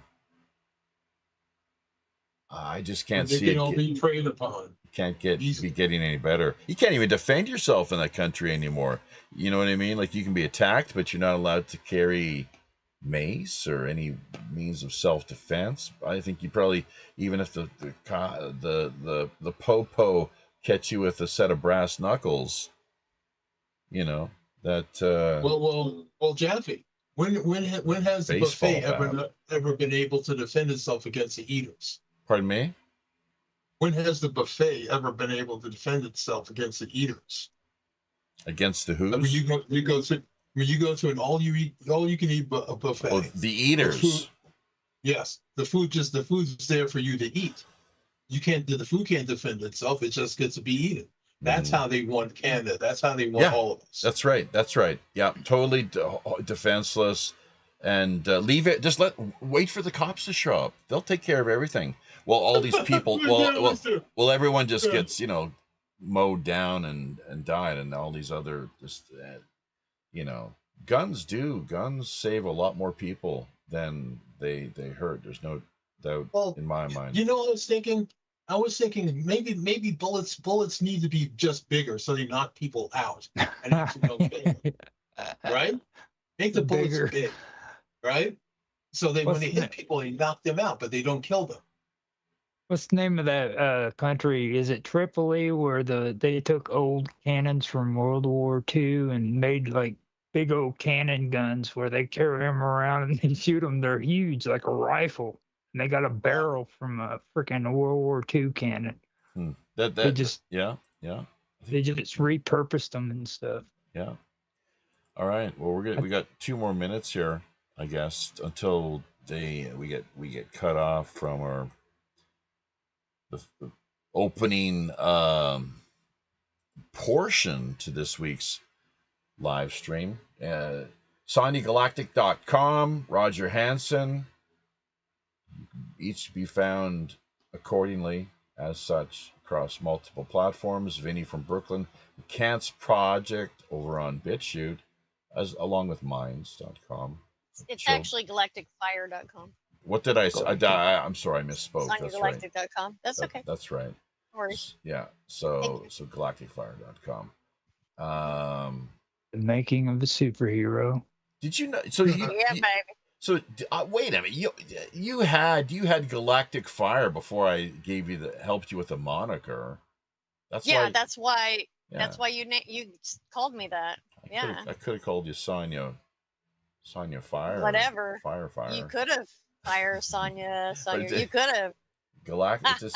I just can't They see can it. all be preyed upon. Can't be getting any better. You can't even defend yourself in that country anymore. You know what I mean? Like you can be attacked, but you're not allowed to carry mace or any means of self-defense. I think you probably, even if the popo catch you with a set of brass knuckles, that Well, Jaffe. When has the buffet baseball ever been able to defend itself against the eaters? Pardon me? When has the buffet ever been able to defend itself against the eaters? Against the who's? I mean, you go to an all you can eat buffet. Oh, the eaters. Yes, the food's there for you to eat. The food can't defend itself. It just gets to be eaten. That's how they want Canada. That's how they want all of us. That's right. Yeah, totally defenseless, and leave it. Just wait for the cops to show up. They'll take care of everything. Well, all these people. well, everyone just gets mowed down and died, and all these other just guns save a lot more people than they hurt. There's no doubt in my mind. I was thinking maybe bullets need to be just bigger so they knock people out and actually don't kill them. Right? Make the bullets big, right? So when they hit people, they knock them out, but they don't kill them. What's the name of that country? Is it Tripoli, where they took old cannons from World War II and made like big old cannon guns where they carry them around and they shoot them. They're huge, like a rifle. And they got a barrel from a freaking World War II cannon. That They just yeah. they just repurposed them and stuff. Yeah. All right. Well, we got 2 more minutes here, I guess, until we get cut off from our the opening portion to this week's live stream. SonnyGalactic.com, Roger Hansen, each be found accordingly as such across multiple platforms. Vinny from Brooklyn, Kant's Project over on BitChute, along with Minds.com. It's actually galacticfire.com. What did I say? I'm sorry, I misspoke. That's right. SonnyGalactic.com. That's okay. That's right. No worries. Yeah. So galacticfire.com. The making of a superhero. Did you know? So you, yeah, baby. So wait a minute. You had Galactic Fire before I helped you with the moniker. That's why you called me that. I could have called you Sonya Fire. Whatever. Fire. You could have Sonya. You could have. Galactic. It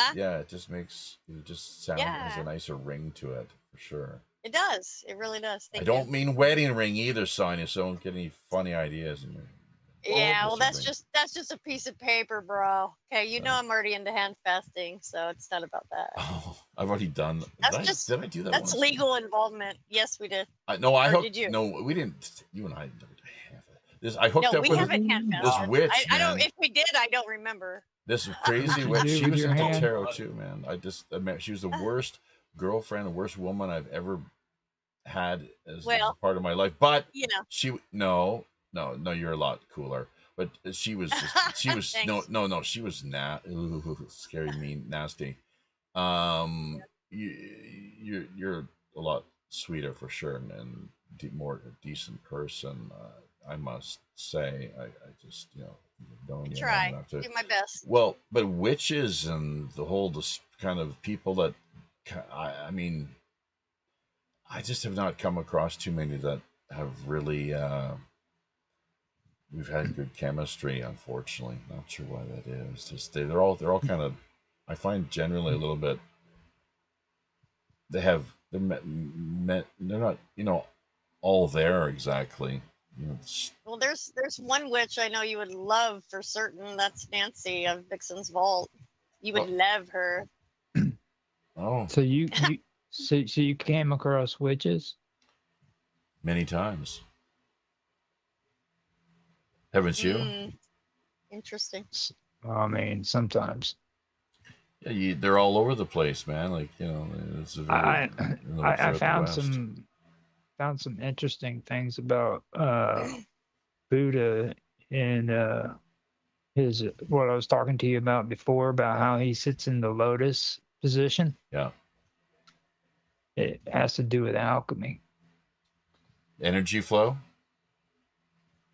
just sounds has a nicer ring to it for sure. It does. It really does. I don't mean wedding ring either, Sonya. So don't get any funny ideas in your. Yeah, well, that's just a piece of paper, bro. Okay, you know I'm already into hand fasting, so it's not about that. Oh, I've already done. Did I do that? That's once? legal involvement. Yes, we did. Did you? No, we didn't. You and I never have it. I hooked up with this witch. I don't. If we did, I don't remember. This crazy witch. She was into tarot too, man. She was the worst girlfriend, the worst woman I've ever had as a part of my life. But you're a lot cooler. But she was she was she was scary, mean, nasty. You're a lot sweeter for sure, and more decent person. I must say, I just don't try do my best. Well, but witches and the whole kind of people that I mean. I just have not come across too many that have really. We've had good chemistry, unfortunately. Not sure why that is. Just they're all kind of. I find generally a little bit. They're not all there exactly. Well, there's one witch I know you would love for certain. That's Nancy of Vixen's Vault. You would love her. Oh. So you you came across witches? Many times. Haven't you? Interesting. I mean, sometimes. Yeah, they're all over the place, man. Like it's I found some interesting things about Buddha in his what I was talking to you about before about how he sits in the lotus position. Yeah. It has to do with alchemy. Energy flow?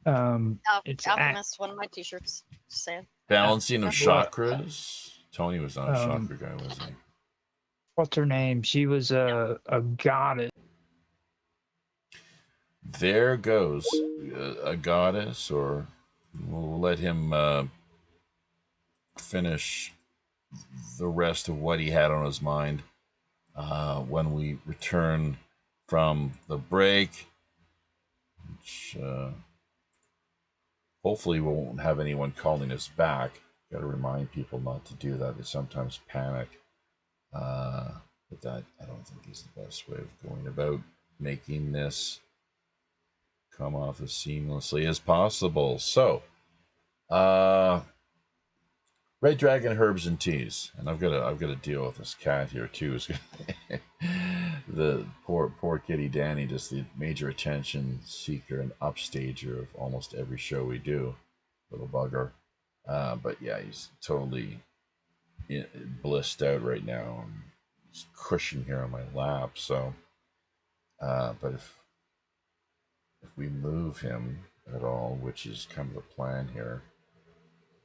It's Alchemist, one of my t-shirts. Just saying. Balancing of chakras. Tony was not a chakra guy, was he? What's her name? She was a goddess. There goes a goddess, or we'll let him finish the rest of what he had on his mind. When we return from the break, which hopefully we won't have anyone calling us back. Got to remind people not to do that. They sometimes panic. But that I don't think is the best way of going about making this come off as seamlessly as possible. So, Red Dragon Herbs and Teas, and I've got to deal with this cat here too. The poor kitty Danny, just the major attention seeker and upstager of almost every show we do, little bugger. But yeah, he's totally blissed out right now. He's cushioned here on my lap. So, but if we move him at all, which is kind of the plan here.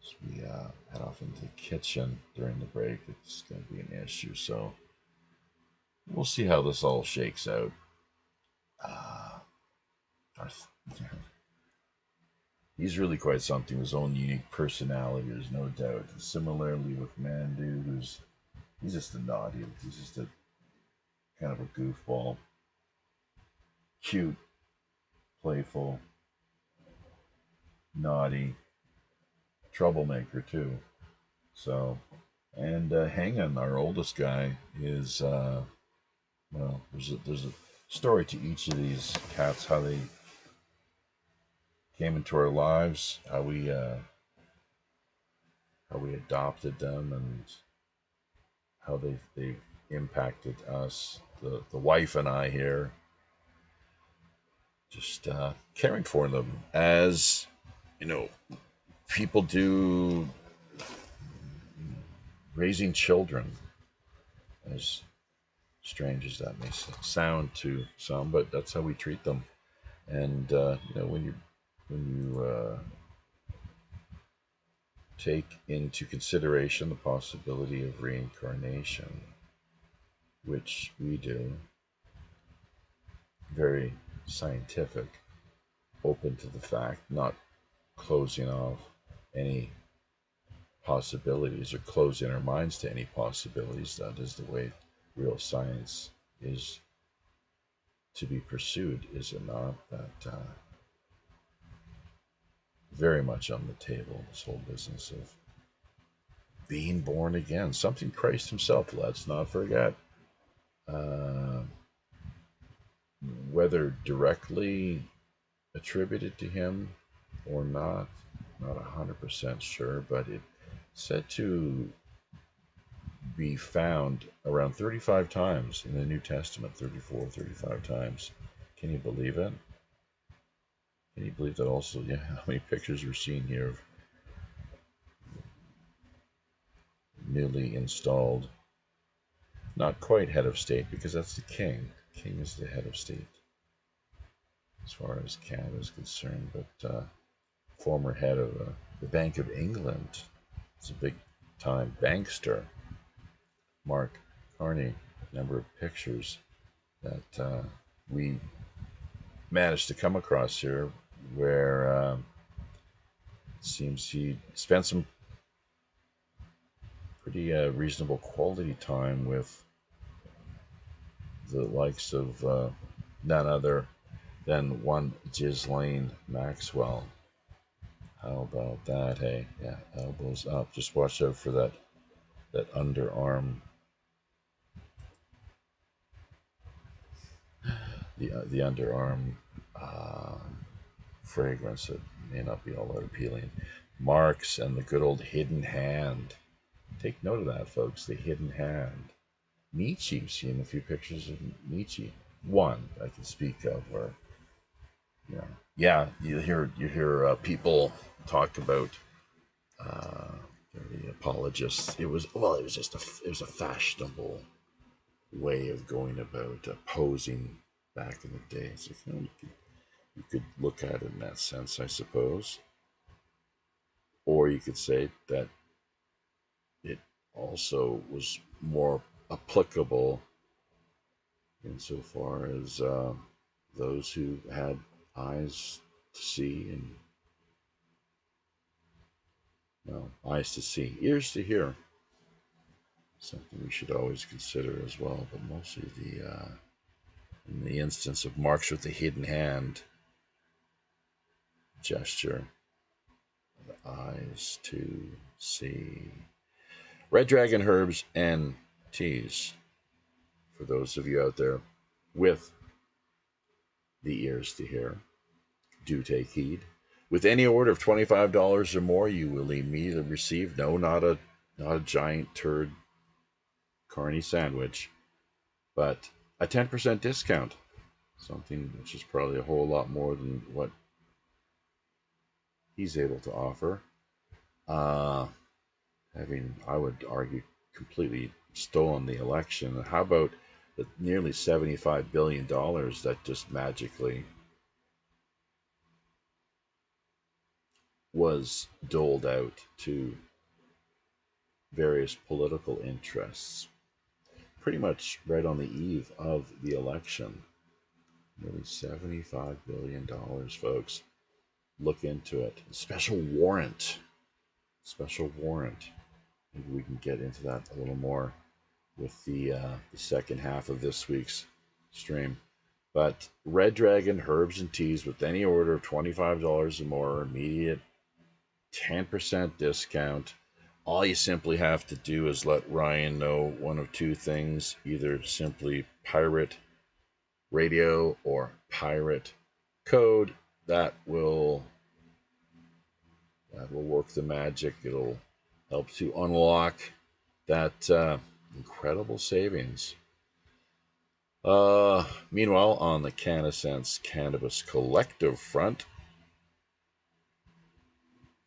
As we head off into the kitchen during the break, it's going to be an issue. So we'll see how this all shakes out. He's really quite something. His own unique personality, there's no doubt. And similarly with Mandu, he's just a naughty. He's just a kind of a goofball, cute, playful, naughty, troublemaker too. So, and Hangan, our oldest guy, is well. There's a story to each of these cats, how they came into our lives, how we adopted them, and how they've impacted us. The wife and I here, just caring for them as people do, raising children, as strange as that may sound to some, but that's how we treat them. And when you take into consideration the possibility of reincarnation, which we do, very scientific, open to the fact, not closing off any possibilities or closing our minds to any possibilities. That is the way real science is to be pursued, is it not? That very much on the table, this whole business of being born again, something Christ himself, let's not forget, whether directly attributed to him or not 100% sure, but it said to be found around 35 times in the New Testament, 34, 35 times. Can you believe it? Can you believe that also? Yeah, how many pictures we're seeing here of newly installed, not quite head of state, because that's the king. The king is the head of state as far as Canada is concerned, but former head of the Bank of England. It's a big time bankster, Mark Carney. Number of pictures that we managed to come across here, where it seems he spent some pretty reasonable quality time with the likes of none other than one Ghislaine Maxwell. How about that, hey? Yeah, elbows up. Just watch out for that underarm, the underarm fragrance that may not be all that appealing. Marks and the good old hidden hand. Take note of that, folks. The hidden hand. Nietzsche. You've seen a few pictures of Nietzsche. One I can speak of, where you hear people talk about the apologists. It was a fashionable way of going about posing back in the day. So you could look at it in that sense, I suppose, or you could say that it also was more applicable insofar as those who had eyes to see and eyes to see, ears to hear. Something we should always consider as well, but mostly in the instance of marks with the hidden hand gesture, the eyes to see. Red Dragon herbs and teas, for those of you out there with the ears to hear, do take heed. With any order of $25 or more, you will immediately receive not a giant turd carny sandwich, but a 10% discount. Something which is probably a whole lot more than what he's able to offer. Having, I would argue, completely stolen the election. How about the nearly $75 billion that just magically was doled out to various political interests, pretty much right on the eve of the election. Nearly $75 billion, folks. Look into it. Special warrant. Special warrant. Maybe we can get into that a little more with the second half of this week's stream. But Red Dragon herbs and teas with any order of $25 or more, immediate 10% discount. All you simply have to do is let Ryan know one of two things, either simply pirate radio or pirate code. That will work the magic. It'll help to unlock that incredible savings. Meanwhile, on the CanaSense Cannabis Collective front,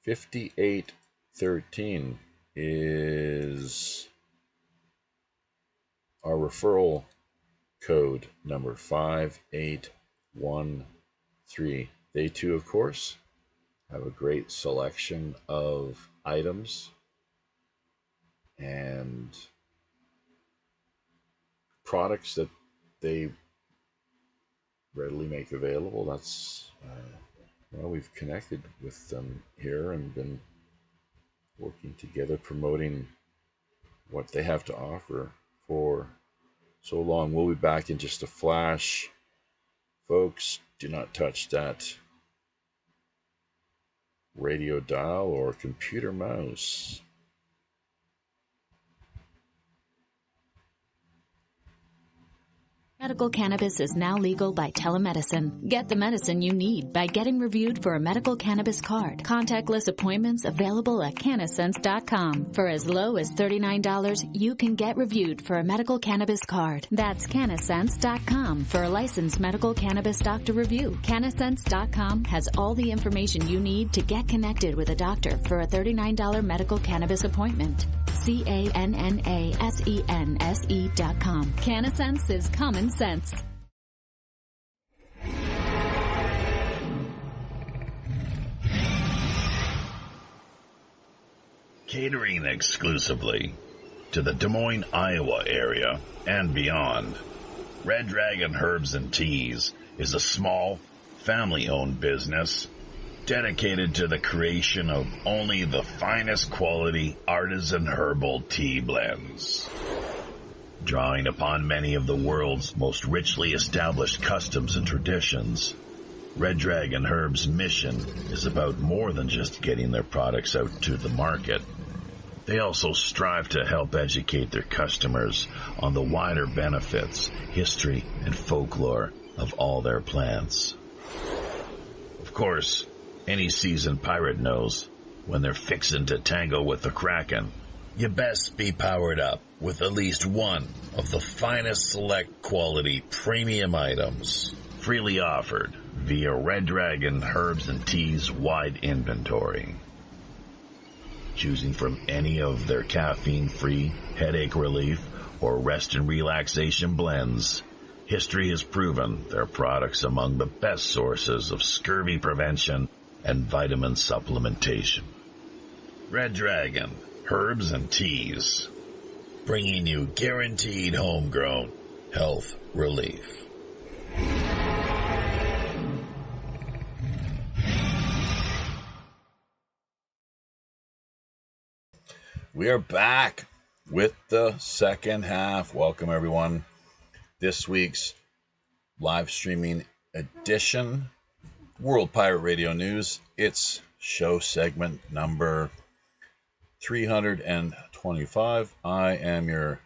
5813 is our referral code number 5813. They too, of course, have a great selection of items and products that they readily make available. That's well, we've connected with them here and been working together, promoting what they have to offer for so long. We'll be back in just a flash. Folks, do not touch that radio dial or computer mouse. Medical cannabis is now legal by telemedicine. Get the medicine you need by getting reviewed for a medical cannabis card. Contactless appointments available at CanaSense.com. For as low as $39, you can get reviewed for a medical cannabis card. That's CanaSense.com for a licensed medical cannabis doctor review. CanaSense.com has all the information you need to get connected with a doctor for a $39 medical cannabis appointment. CanaSense.com. CanaSense is common sense. Catering exclusively to the Des Moines, Iowa area and beyond, Red Dragon Herbs and Teas is a small, family-owned business dedicated to the creation of only the finest quality artisan herbal tea blends. Drawing upon many of the world's most richly established customs and traditions, Red Dragon Herb's mission is about more than just getting their products out to the market. They also strive to help educate their customers on the wider benefits, history, and folklore of all their plants. Of course, any seasoned pirate knows when they're fixin' to tango with the Kraken, you best be powered up with at least one of the finest select quality premium items freely offered via Red Dragon Herbs and Teas wide inventory. Choosing from any of their caffeine-free headache relief or rest and relaxation blends, history has proven their products among the best sources of scurvy prevention and vitamin supplementation. Red Dragon Herbs and Teas, bringing you guaranteed homegrown health relief. We are back with the second half. Welcome, everyone. This week's live streaming edition, World Pirate Radio News. It's show segment number 325. I am your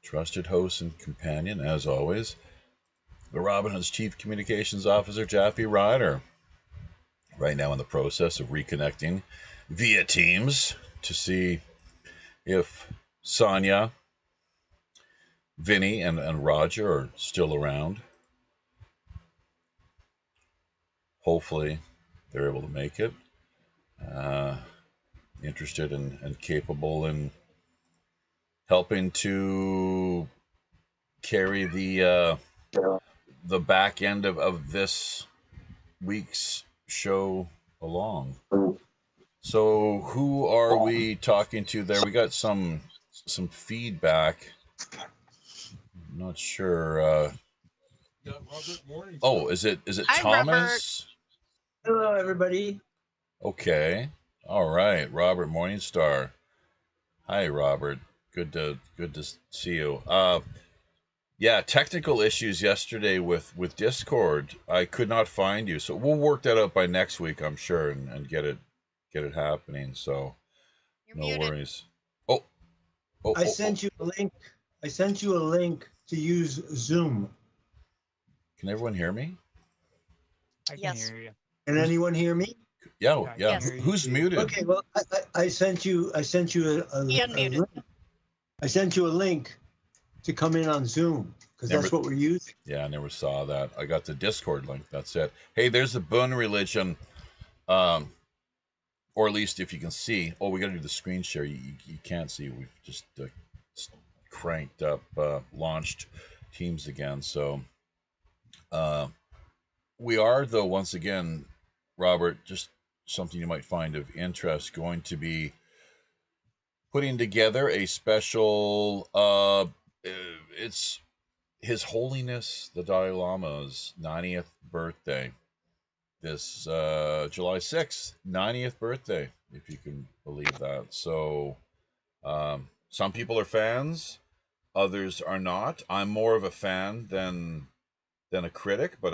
trusted host and companion, as always, the Robin Hood's Chief Communications Officer, Jaffe Ryder. Right now in the process of reconnecting via Teams to see if Sonia, Vinny, and Roger are still around. Hopefully they're able to make it. Interested and capable in helping to carry the back end of this week's show along. So who are we talking to there? We got some feedback. I'm not sure. Got Robert Morningstar. Oh, is it Hi, Thomas? Hello, everybody. Okay. All right, Robert Morningstar. Hi, Robert. Good to see you. Yeah, technical issues yesterday with Discord. I could not find you, so we'll work that out by next week, I'm sure, and get it happening. So You're no muted. worries. Oh, I sent you a link. I sent you a link to use Zoom. Can everyone hear me? I can Yes. hear you. Can anyone hear me? Yeah, Yeah, I yeah. can hear you. Who's muted? Okay. Well, I sent you a He unmuted. link. I sent you a link to come in on Zoom because that's Never- what we're using. Yeah, I never saw that. I got the Discord link. That's it. Hey, there's the Boone religion. Or at least if you can see. Oh, we got to do the screen share. You can't see. We've just cranked up, launched Teams again. So we are, though, once again, Robert, just something you might find of interest, going to be putting together a special, it's His Holiness the Dalai Lama's 90th birthday. This July 6th, 90th birthday, if you can believe that. So some people are fans, others are not. I'm more of a fan than a critic, but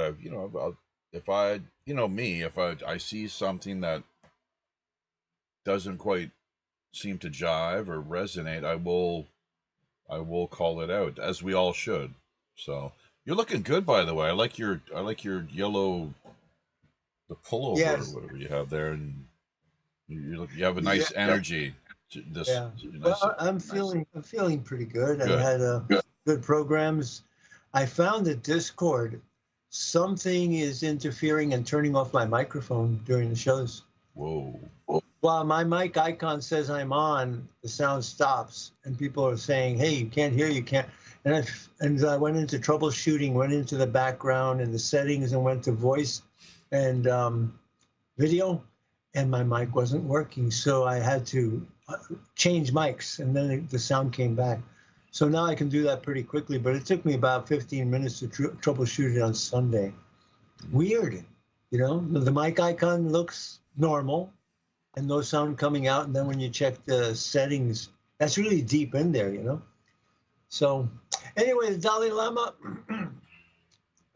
if I me, if I see something that doesn't quite seem to jive or resonate, I will call it out, as we all should. So you're looking good, by the way. I like your yellow, the pullover, Yes. or whatever you have there, and you have a nice energy. Yeah. Well, I'm feeling pretty good. Good. I had good programs. I found that Discord, something is interfering and turning off my microphone during the shows. Whoa. While my mic icon says I'm on, the sound stops, and people are saying, "Hey, you can't hear, you can't." And I went into troubleshooting, went into the background and the settings, and went to voice and video, and my mic wasn't working, so I had to change mics, and then the sound came back. So now I can do that pretty quickly, but it took me about 15 minutes to troubleshoot it on Sunday. Weird, the mic icon looks normal and no sound coming out, and then when you check the settings, that's really deep in there, So anyway, the Dalai Lama,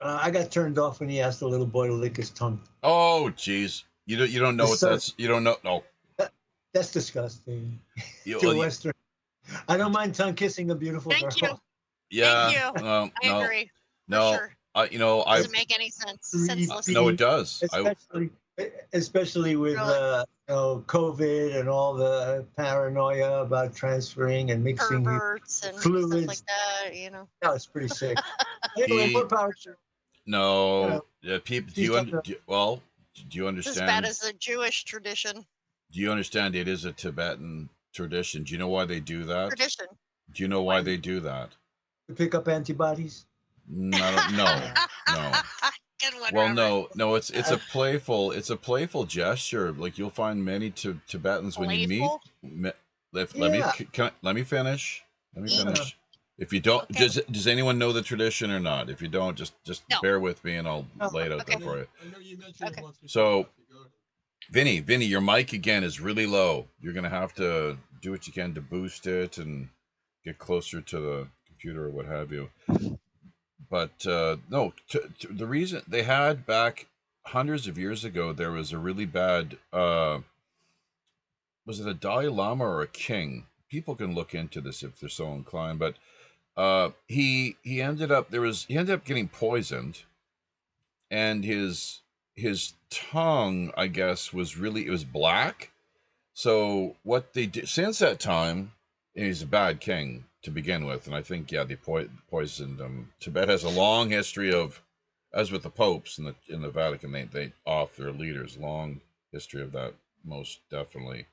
I got turned off when he asked the little boy to lick his tongue. Oh, geez. You don't know what that's. You don't know. No. That's disgusting. Well, Western. I don't mind tongue kissing a beautiful girl. Thank you. Yeah. Thank you. No. I agree. No. For sure. I Doesn't make any sense. Senseless. No, it does. Especially with COVID and all the paranoia about transferring and mixing Perverts and fluids. stuff like that, No, it's pretty sick. Anyway, more power to you. No. Yeah, people. Do you understand? It's as bad as the Jewish tradition. Do you understand? It is a Tibetan tradition. Do you know why they do that? Tradition. Do you know why they do that? To pick up antibodies. No. Good one, Well, Robert. no. It's a playful gesture. Like you'll find many Tibetans when you meet. Let me finish. If you don't, does anyone know the tradition or not? If you don't, just No. bear with me and I'll lay it out there for you. I know you mentioned it once before. So, Vinny, your mic again is really low. You're gonna have to do what you can to boost it and get closer to the computer or what have you. But no, the reason they had back hundreds of years ago, there was a really bad. Was it a Dalai Lama or a king? People can look into this if they're so inclined. But he ended up getting poisoned, and his tongue, I guess, it was black. So what they did since that time, he's a bad king to begin with, and I think they poisoned him. Tibet has a long history of, as with the popes in the Vatican, they off their leaders, long history of that, most definitely.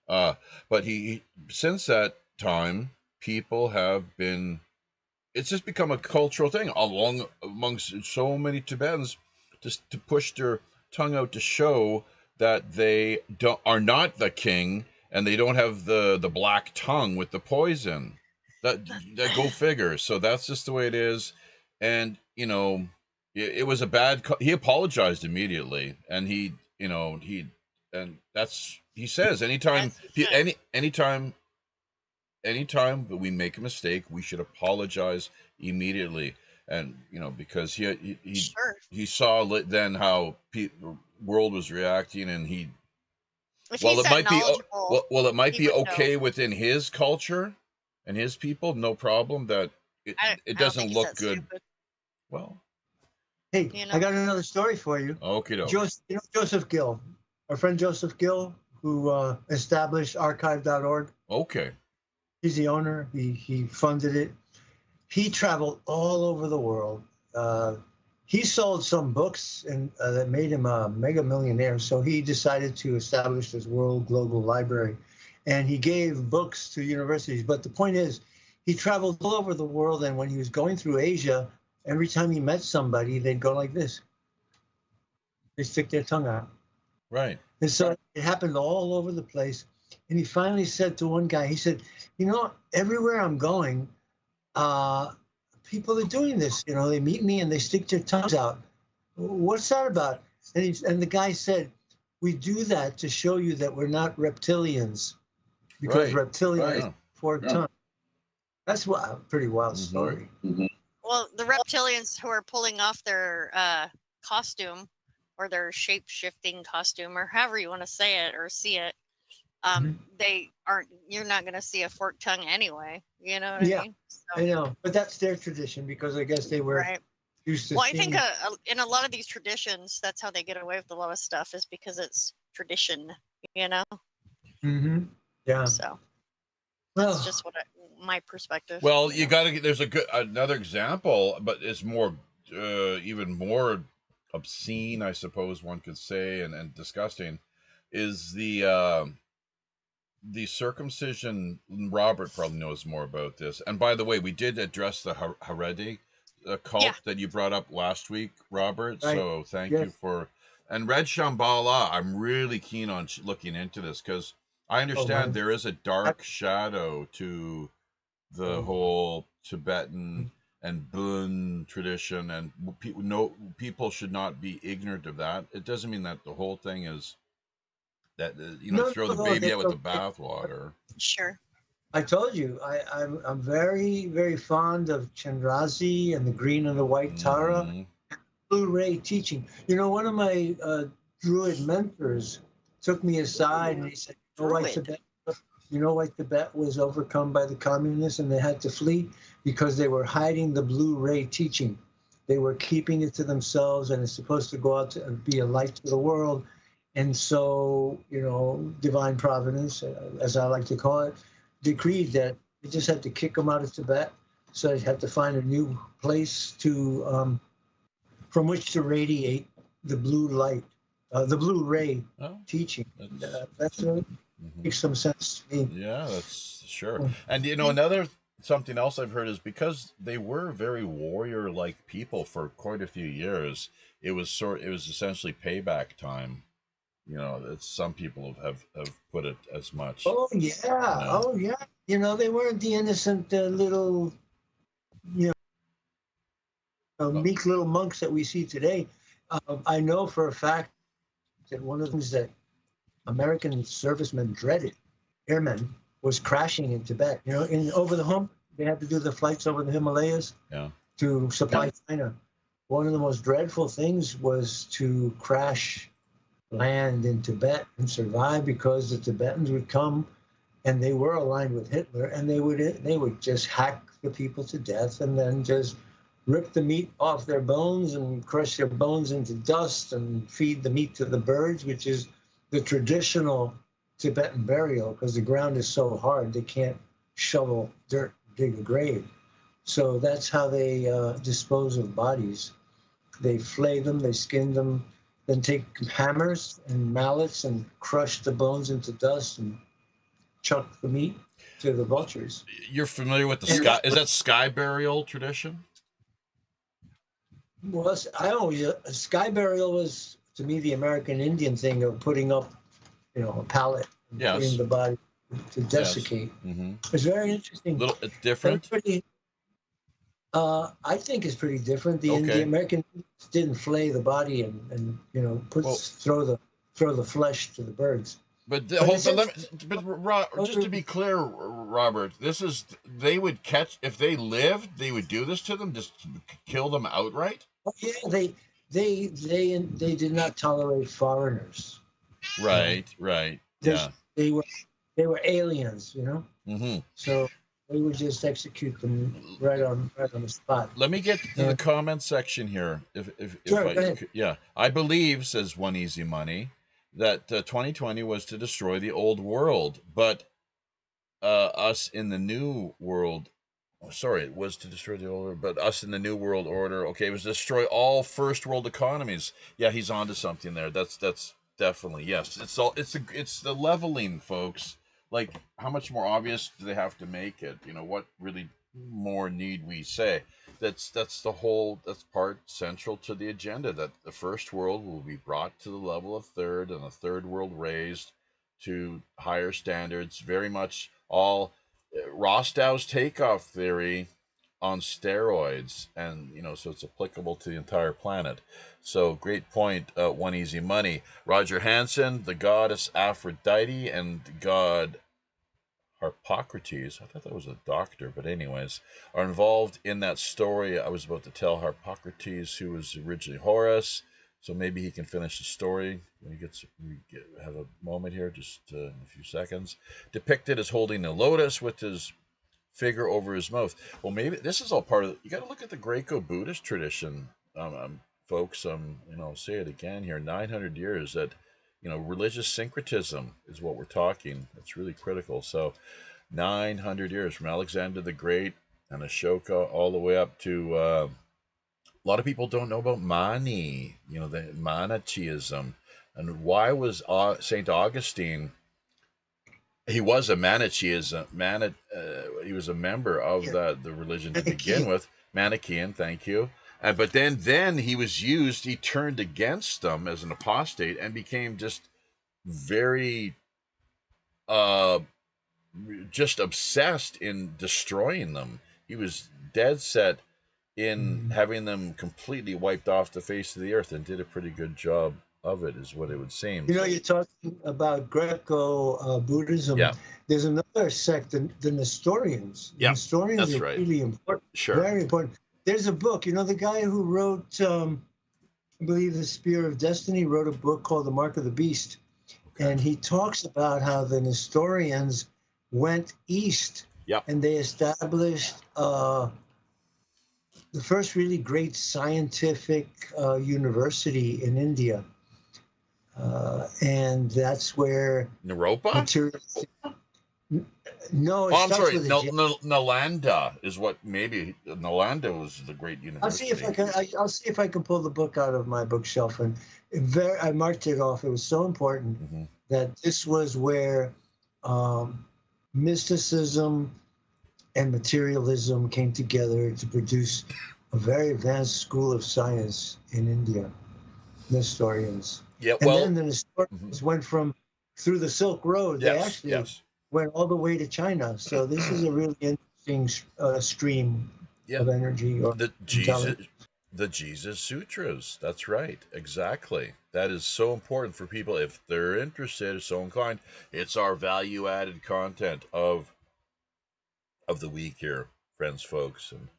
But he since that time, people have been. It's just become a cultural thing amongst so many Tibetans, just to push their tongue out to show that they are not the king, and they don't have the black tongue with the poison. That go figure. So that's just the way it is, and it was a bad. He apologized immediately, and he that's he says anytime anytime that we make a mistake, we should apologize immediately. And because Sure. he saw then how the world was reacting, and If well, he's it that might be knowledgeable, it might he be would okay know. within his culture and his people, no problem. That it I don't doesn't think he's look that good. stupid. Well, Hey, You know? I got another story for you. okay, Joseph Gill, our friend Joseph Gill, who established archive.org. okay, He's the owner. He funded it. He traveled all over the world. He sold some books and that made him a mega millionaire. So he decided to establish this World Global Library, and he gave books to universities. But the point is, he traveled all over the world, and when he was going through Asia, every time he met somebody, they'd go like this. They stick their tongue out. right, And so it happened all over the place. And he finally said to one guy, he said, everywhere I'm going, people are doing this. They meet me and they stick their tongues out. What's that about? And the guy said, we do that to show you that we're not reptilians, because Right. reptilians Right. fork tongue. That's a pretty wild story. Well, the reptilians who are pulling off their costume or their shape-shifting costume, or however you want to say it or see it, they aren't. You're not going to see a forked tongue anyway. You know what I mean? So, I know, but that's their tradition, because I guess they were right. used to. Well, I think seeing- in a lot of these traditions, that's how they get away with a lot of stuff, is because it's tradition. Mhm. Yeah. So Well, that's just my perspective. Well, you got to. There's another example, but it's more, even more obscene, I suppose one could say, and disgusting, is the circumcision. Robert probably knows more about this. And by the way, we did address the Haredi cult that you brought up last week, Robert. Right. So thank you for. And Red Shambhala, I'm really keen on looking into this, because I understand there is a dark shadow to the whole Tibetan and Bun tradition, and people should not be ignorant of that. It doesn't mean that the whole thing is that throw the baby out with the bathwater. Sure. I told you, I'm very, very fond of Chandrazi and the green and the white Tara, Blue Ray teaching. One of my Druid mentors took me aside and he said, why Tibet was overcome by the communists and they had to flee? Because they were hiding the Blue Ray teaching. They were keeping it to themselves, and it's supposed to go out and be a light to the world. And so, divine providence, as I like to call it, decreed that they just had to kick them out of Tibet. So they had to find a new place to, from which to radiate the blue light, the Blue Ray teaching. That's makes some sense to me. Yeah, that's sure. And another something else I've heard is because they were very warrior-like people for quite a few years. It was essentially payback time. Some people have put it as much. Oh yeah. They weren't the innocent little, meek little monks that we see today. I know for a fact that one of the things that American servicemen dreaded, airmen, was crashing in Tibet. Over the hump, they had to do the flights over the Himalayas to supply China. One of the most dreadful things was to crash land in Tibet and survive, because the Tibetans would come, and they were aligned with Hitler, and they would just hack the people to death, and then just rip the meat off their bones and crush their bones into dust and feed the meat to the birds, which is the traditional Tibetan burial, because the ground is so hard they can't shovel dirt, dig a grave. So that's how they dispose of bodies. They flay them, they skin them, then take hammers and mallets and crush the bones into dust and chuck the meat to the vultures. You're familiar with the sky? Is that sky burial tradition? Well, sky burial was to me the American Indian thing of putting up, a pallet and Yes. putting the body to Yes. desiccate. Mm-hmm. It's very interesting. It's different. I think it's pretty different. The Okay. American didn't flay the body and throw the flesh to the birds. But But just to be clear, Robert, they would catch, if they lived, they would do this to them, just kill them outright. Oh, yeah, they did not tolerate foreigners. Right. Yeah. They were aliens, Mm-hmm. So they would just execute them right on the spot. Let me get to the comment section here. Sure, Go ahead. Yeah, I believe, says One Easy Money, that 2020 was to destroy the old world, but us in the new world. Oh, sorry, it was to destroy the old world, but us in the new world order. Okay, it was to destroy all first world economies. Yeah, he's onto something there. That's definitely, yes. It's the leveling, folks. Like, how much more obvious do they have to make it? What really more need we say? That's part central to the agenda, that the first world will be brought to the level of third, and the third world raised to higher standards. Very much all Rostow's takeoff theory on steroids, and so it's applicable to the entire planet. So great point. One Easy Money. Roger Hansen, the goddess Aphrodite, and god Harpocrates, I thought that was a doctor, but anyways, are involved in that story I was about to tell. Harpocrates, who was originally Horus, so maybe he can finish the story when have a moment here, just in a few seconds. Depicted as holding a lotus with his figure over his mouth. Well, maybe this is all part of you got to look at the Greco-Buddhist tradition, folks. Say it again here. 900 years that, religious syncretism is what we're talking. It's really critical. So 900 years from Alexander the Great and Ashoka all the way up to a lot of people don't know about Mani, the Manichaeism. And why was St. Augustine, he was a Manichaeism, he was a member of the religion to begin with, Manichaean, thank you. But then he turned against them as an apostate and became just very just obsessed in destroying them. He was dead set in having them completely wiped off the face of the earth, and did a pretty good job of it, is what it would seem. You're talking about Greco Buddhism. Yeah. There's another sect, the Nestorians. The Nestorians are really important. Sure. Very important. There's a book, the guy who wrote, I believe, The Spear of Destiny, wrote a book called The Mark of the Beast. Okay. And he talks about how the Nestorians went east, and they established the first really great scientific university in India. And that's where Naropa? No, I'm sorry. Nalanda is what Nalanda was the great university. I'll see if I can pull the book out of my bookshelf, and I marked it off. It was so important that this was where mysticism and materialism came together to produce a very advanced school of science in India, Nestorians. Yeah, and then the Nestorians went through the Silk Road. They actually went all the way to China. So this is a really interesting stream of energy. The Jesus Sutras. That's right. Exactly. That is so important for people if they're interested, so inclined. It's our value-added content of the week here, friends, folks, and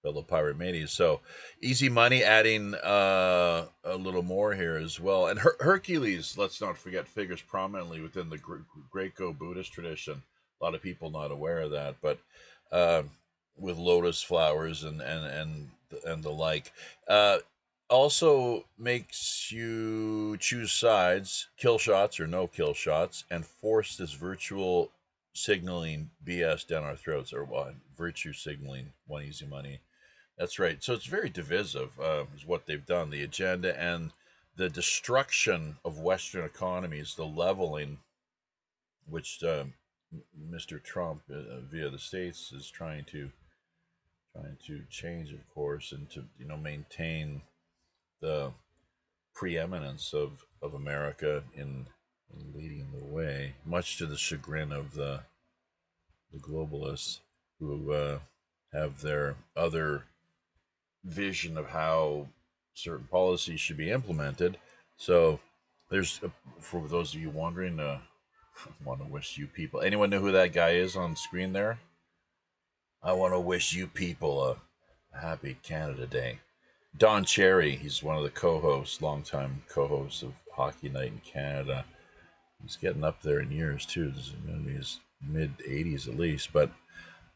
fellow pirate manies. So Easy Money adding a little more here as well. And Hercules, let's not forget, figures prominently within the Greco-Buddhist tradition. A lot of people not aware of that, but with lotus flowers and the like. Also makes you choose sides, kill shots or no kill shots, and force this virtual signaling BS down our throats, or virtue signaling. One Easy Money. That's right. So it's very divisive, is what they've done. The agenda and the destruction of Western economies, the leveling, which Mr. Trump, via the states, is trying to change, of course, and to maintain the preeminence of America in leading the way, much to the chagrin of the globalists who have their other vision of how certain policies should be implemented. So there's, for those of you wondering, I want to wish you people, anyone know who that guy is on screen there? I want to wish you people a happy Canada Day. Don Cherry, he's one of the co-hosts, longtime co-hosts of Hockey Night in Canada. He's getting up there in years too. This is going to be his mid-80s at least. But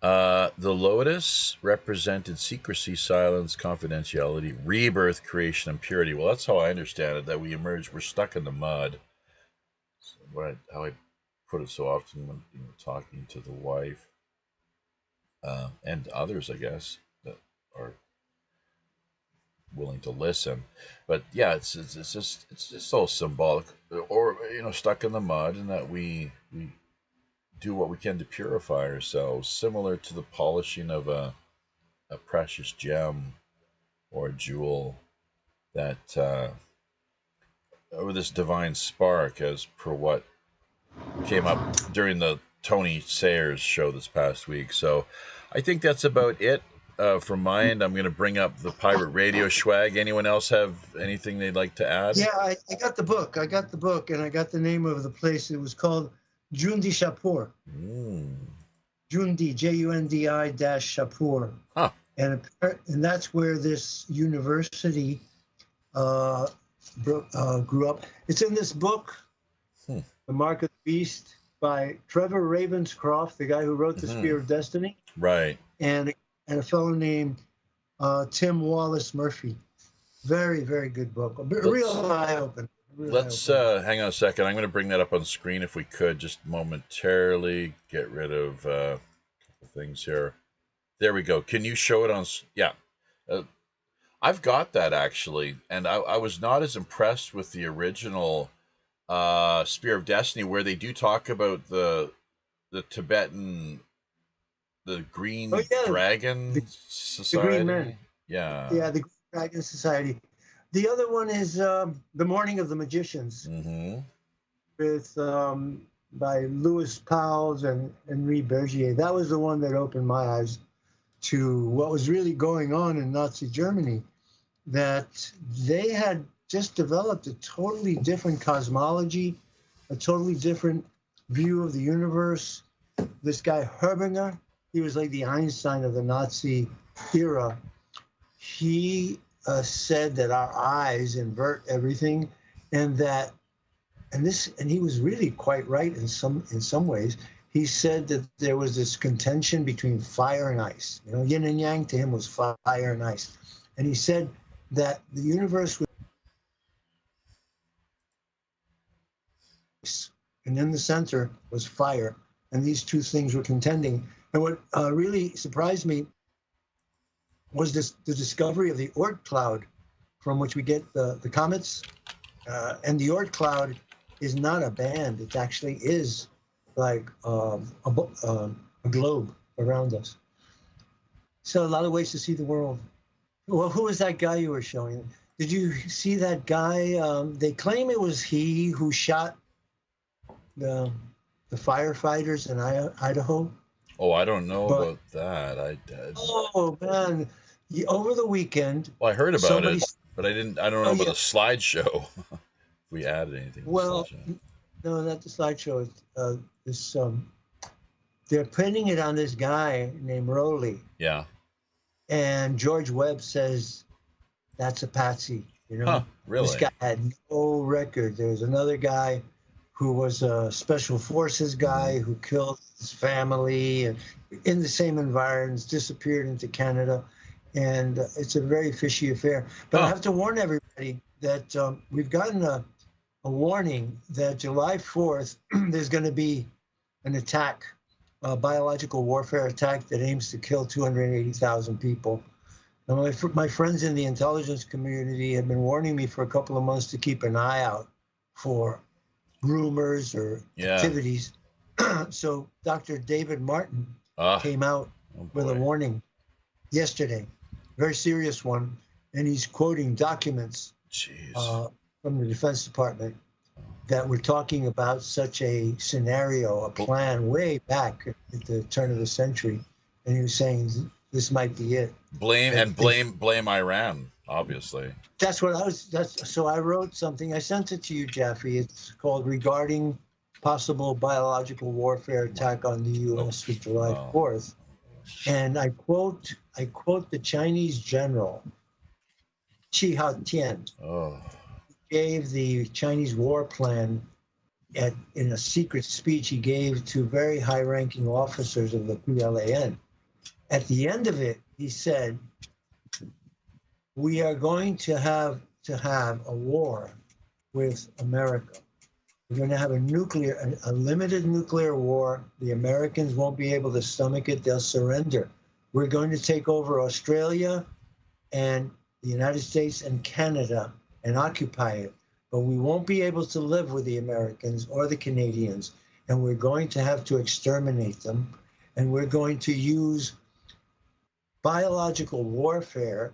the Lotus represented secrecy, silence, confidentiality, rebirth, creation, and purity. Well, that's how I understand it, that we emerge, we're stuck in the mud. So how I put it so often when talking to the wife and others, I guess, that are willing to listen. But yeah, it's just so symbolic, or stuck in the mud, and that we do what we can to purify ourselves, similar to the polishing of a precious gem or a jewel, that or this divine spark, as per what came up during the Tony Sayers show this past week. So I think that's about it. From my end, I'm going to bring up the Pirate Radio swag. Anyone else have anything they'd like to add? Yeah, I got the book. And I got the name of the place. It was called Jundi Shapur. Jundi, Jundi Shapur. Huh. And that's where this university grew up. It's in this book, The Mark of the Beast, by Trevor Ravenscroft, the guy who wrote The Spear of Destiny. Right. And a fellow named Tim Wallace Murphy. Very, very good book. A real eye-opener. Let's hang on a second. I'm going to bring that up on screen if we could, just momentarily. Get rid of a couple things here. There we go. Can you show it on? Yeah. I've got that actually, and I was not as impressed with the original Spear of Destiny, where they do talk about the Tibetan, the Green Dragon Society. The Green Men. Yeah. Yeah, the Green Dragon Society. The other one is The Morning of the Magicians, with by Louis Pauwels and Henri Bergier. That was the one that opened my eyes to what was really going on in Nazi Germany, that they had just developed a totally different cosmology, a totally different view of the universe. This guy Herbinger, he was like the Einstein of the Nazi era. He said that our eyes invert everything, and he was really quite right in some ways. He said that there was this contention between fire and ice. Yin and yang to him was fire and ice, and he said that the universe was, and in the center was fire, and these two things were contending. And what really surprised me was the discovery of the Oort cloud, from which we get the comets. And the Oort cloud is not a band. It actually is like a globe around us. So a lot of ways to see the world. Well, who was that guy you were showing? Did you see that guy? They claim it was he who shot the firefighters in Idaho. Oh, I don't know about that. Oh man, over the weekend. Well, I heard about it, but I don't know about the slideshow. If we added anything. Well, no, not the slideshow. They're pinning it on this guy named Rowley. Yeah. And George Webb says that's a patsy. Really? This guy had no record. There was another guy who was a special forces guy who killed his family and in the same environs, disappeared into Canada. And it's a very fishy affair. But I have to warn everybody that we've gotten a warning that July 4th, there's going to be an attack, a biological warfare attack that aims to kill 280,000 people. Now, my friends in the intelligence community have been warning me for a couple of months to keep an eye out for rumors or activities. So Dr. David Martin came out with a warning yesterday, very serious one, and he's quoting documents from the Defense Department that were talking about such a scenario, a plan way back at the turn of the century, and he was saying this might be it. Blame Iran, obviously. That's what I was. So I wrote something. I sent it to you, Jeffrey. It's called "Regarding Possible Biological Warfare Attack on the U.S. for July 4th," and I quote the Chinese general Chi Haotian. Oh. Gave the Chinese war plan in a secret speech he gave to very high-ranking officers of the PLAN. At the end of it, he said, "We are going to have a war with America. We're going to have a limited nuclear war. The Americans won't be able to stomach it. They'll surrender. We're going to take over Australia and the United States and Canada and occupy it, but we won't be able to live with the Americans or the Canadians, and we're going to have to exterminate them, and we're going to use biological warfare,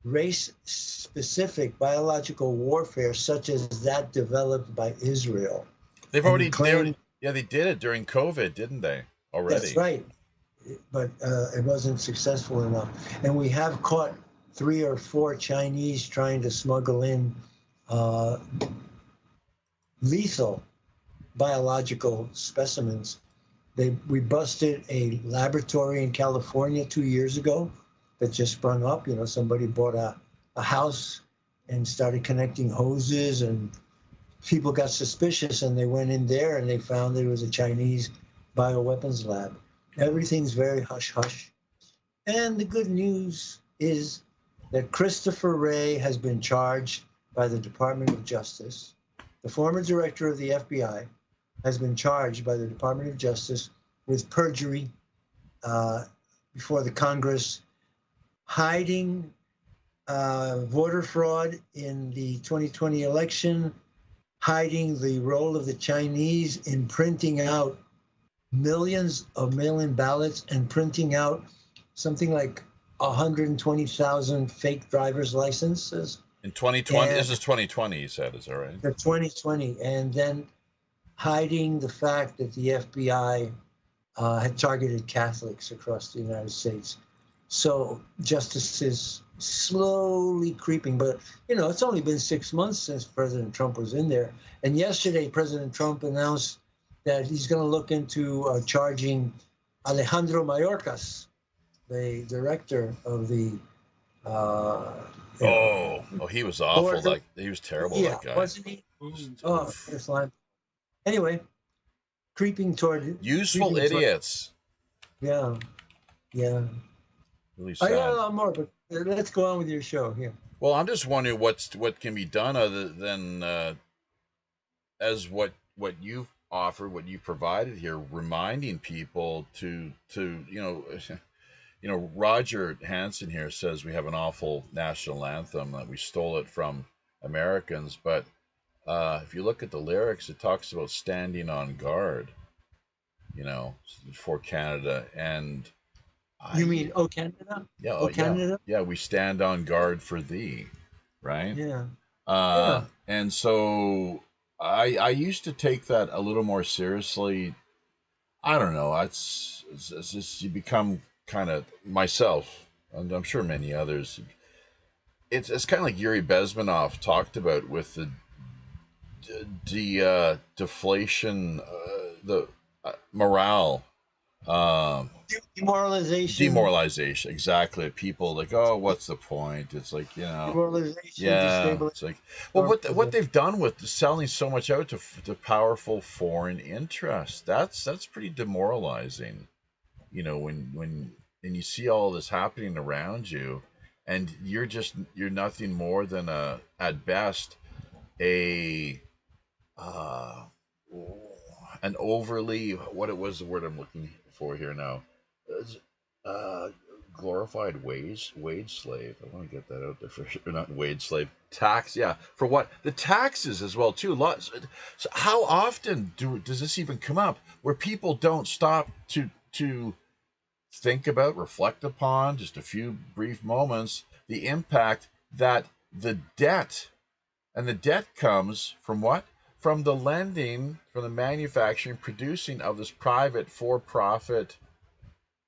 race-specific biological warfare, such as that developed by Israel." They did it during COVID, didn't they? Already. That's right, but it wasn't successful enough, and we have caught 3 or 4 Chinese trying to smuggle in lethal biological specimens. We busted a laboratory in California 2 years ago that just sprung up. You know, somebody bought a house and started connecting hoses, and people got suspicious, and they went in there and they found there was a Chinese bioweapons lab. Everything's very hush-hush. And the good news is that Christopher Wray has been charged by the Department of Justice. The former director of the FBI has been charged by the Department of Justice with perjury before the Congress, hiding voter fraud in the 2020 election, hiding the role of the Chinese in printing out millions of mail-in ballots and printing out something like 120,000 fake driver's licenses. In 2020, this is 2020, you said, is that right? The 2020, and then hiding the fact that the FBI had targeted Catholics across the United States. So justice is slowly creeping, but you know, it's only been 6 months since President Trump was in there. And yesterday, President Trump announced that he's going to look into charging Alejandro Mayorkas, the director of the he was awful. Like, he was terrible. Yeah, that guy. wasn't he? Oh, first line. Anyway, creeping toward useful idiots. Yeah. Really I sad. got a lot more, but let's go on with your show here. Well, I'm just wondering what can be done other than as what you've offered, what you provided here, reminding people to Roger Hansen here says we have an awful national anthem, that we stole it from Americans, but if you look at the lyrics, it talks about standing on guard, for Canada. And you mean "O Canada"? Yeah, "O Canada"? Yeah, we stand on guard for thee, right? Yeah. And so I used to take that a little more seriously. I don't know. It's just, you become kind of, myself, and I'm sure many others. It's kind of like Yuri Bezmenov talked about with the deflation, the morale, demoralization. Exactly. People like, oh, what's the point? It's like, demoralization. Yeah. It's like, well, what they've done with selling so much out to powerful foreign interests, that's pretty demoralizing. When you see all this happening around you, and you're nothing more than at best an overly, what it was the word I'm looking for here now, glorified wage slave. I want to get that out there for sure. Not wage slave, tax. Yeah, for what? The taxes as well too. Lots. So how often does this even come up where people don't stop to think about, reflect upon, just a few brief moments, the impact that the debt And the debt comes from what? From the lending, from the manufacturing, producing of this private, for-profit,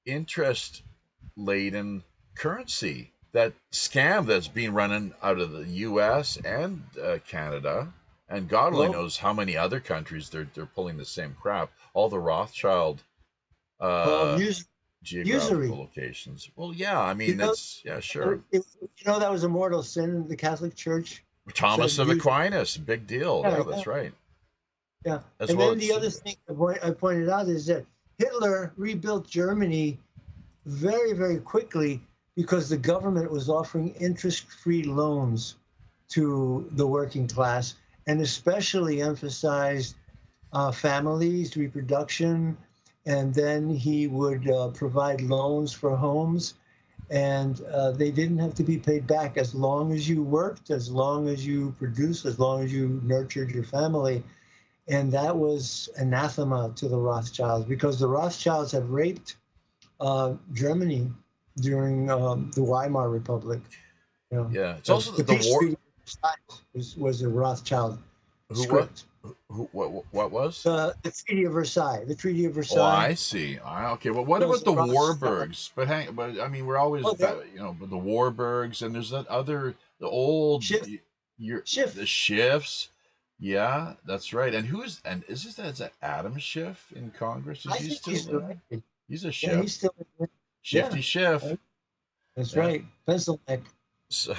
interest-laden currency. That scam that's being running out of the U.S. and Canada, and God only knows how many other countries they're pulling the same crap. All the Rothschild geographical usury locations. Well, yeah, I mean, sure. That was a mortal sin in the Catholic Church. Thomas of Aquinas, big deal. Yeah, that's right. Yeah, and then the other thing I pointed out is that Hitler rebuilt Germany very, very quickly because the government was offering interest-free loans to the working class, and especially emphasized families, reproduction, and then he would provide loans for homes, and they didn't have to be paid back as long as you worked, as long as you produced, as long as you nurtured your family. And that was anathema to the Rothschilds, because the Rothschilds had raped Germany during the Weimar Republic. Yeah, it's also the war. Was a Rothschild script. What was? The Treaty of Versailles. The Treaty of Versailles. Oh, I see. Okay, well, what about the Warburgs? But I mean, we're always, the Warburgs, and there's that other, the old, the Schiffs. Yeah, that's right. And is that Adam Schiff in Congress? Is he still there? He's a Schiff. Yeah, he's still there. Shifty Schiff. That's right. Pencil neck. So,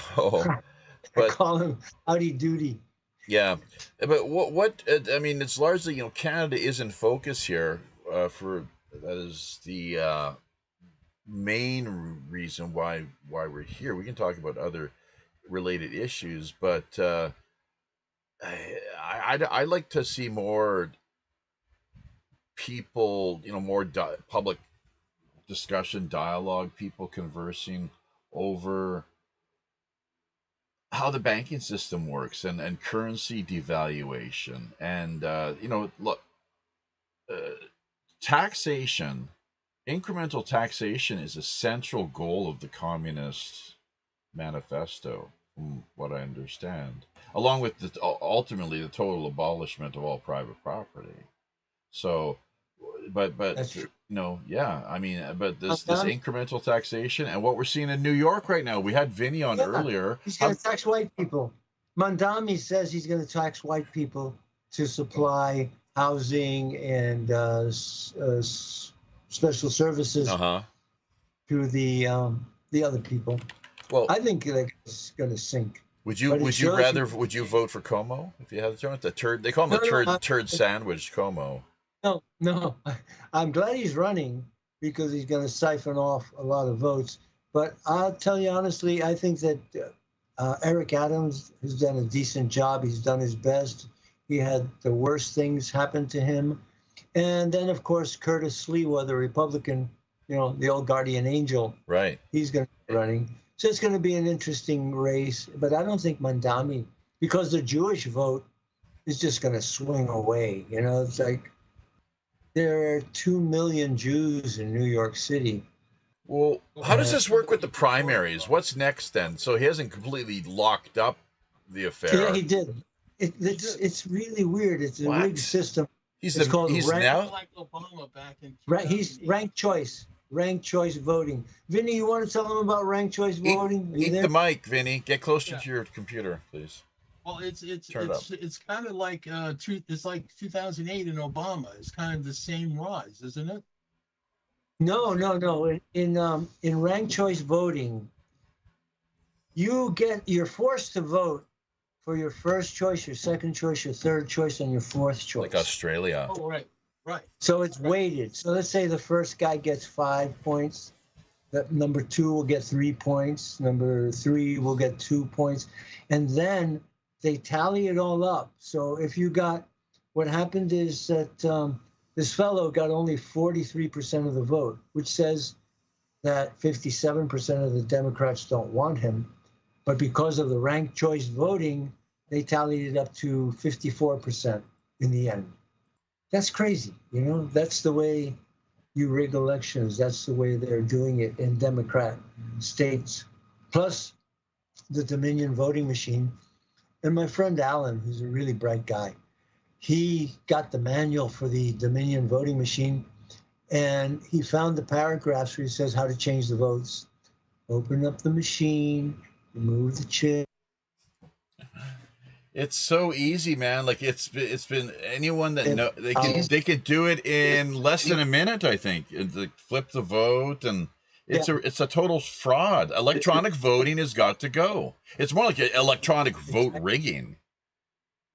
I call him Howdy Doody. Yeah, but what I mean, it's largely, Canada is in focus here. That is the main reason why we're here. We can talk about other related issues, but I'd like to see more people, more public discussion, dialogue, people conversing over how the banking system works and currency devaluation and look, taxation, incremental taxation is a central goal of the Communist Manifesto, from what I understand, along with ultimately the total abolishment of all private property. So, but I mean, but this incremental taxation and what we're seeing in New York right now. We had Vinny on earlier. He's going to tax white people. Mandami says he's going to tax white people to supply housing and special services to the other people. Well, I think it's going to sink. Would you vote for Como if you had the chance? The turd, they call him the turd sandwich, Como. No, I'm glad he's running because he's going to siphon off a lot of votes. But I'll tell you honestly, I think that Eric Adams has done a decent job. He's done his best. He had the worst things happen to him. And then, of course, Curtis Sliwa, the Republican, the old guardian angel. Right. He's going to be running. So it's going to be an interesting race. But I don't think Mandami, because the Jewish vote is just going to swing away. It's like, there are 2 million Jews in New York City. Well, how does this work with the primaries? What's next then? So he hasn't completely locked up the affair. Yeah, he did. It's really weird. It's a rigged system. He's ranked choice voting. Vinny, you want to tell them about ranked choice voting? Eat the mic, Vinny. Get closer to your computer, please. Well, it's kind of like it's like 2008 in Obama. It's kind of the same rise, isn't it? No. In ranked choice voting, you're forced to vote for your first choice, your second choice, your third choice, and your fourth choice. Like Australia. Oh, right. So it's weighted. So let's say the first guy gets 5 points. That number 2 will get 3 points. Number 3 will get 2 points, and then they tally it all up. So if you got, what happened is that this fellow got only 43% of the vote, which says that 57% of the Democrats don't want him. But because of the ranked choice voting, they tallied it up to 54% in the end. That's crazy. That's the way you rig elections. That's the way they're doing it in Democrat states. Plus the Dominion voting machine. And my friend Alan, who's a really bright guy, he got the manual for the Dominion voting machine, and he found the paragraphs where he says how to change the votes. Open up the machine, remove the chip. It's so easy, man. Like it's been anyone that know they could do it in less than a minute. I think flip the vote, and it's a total fraud. Electronic voting has got to go. It's more like electronic vote rigging.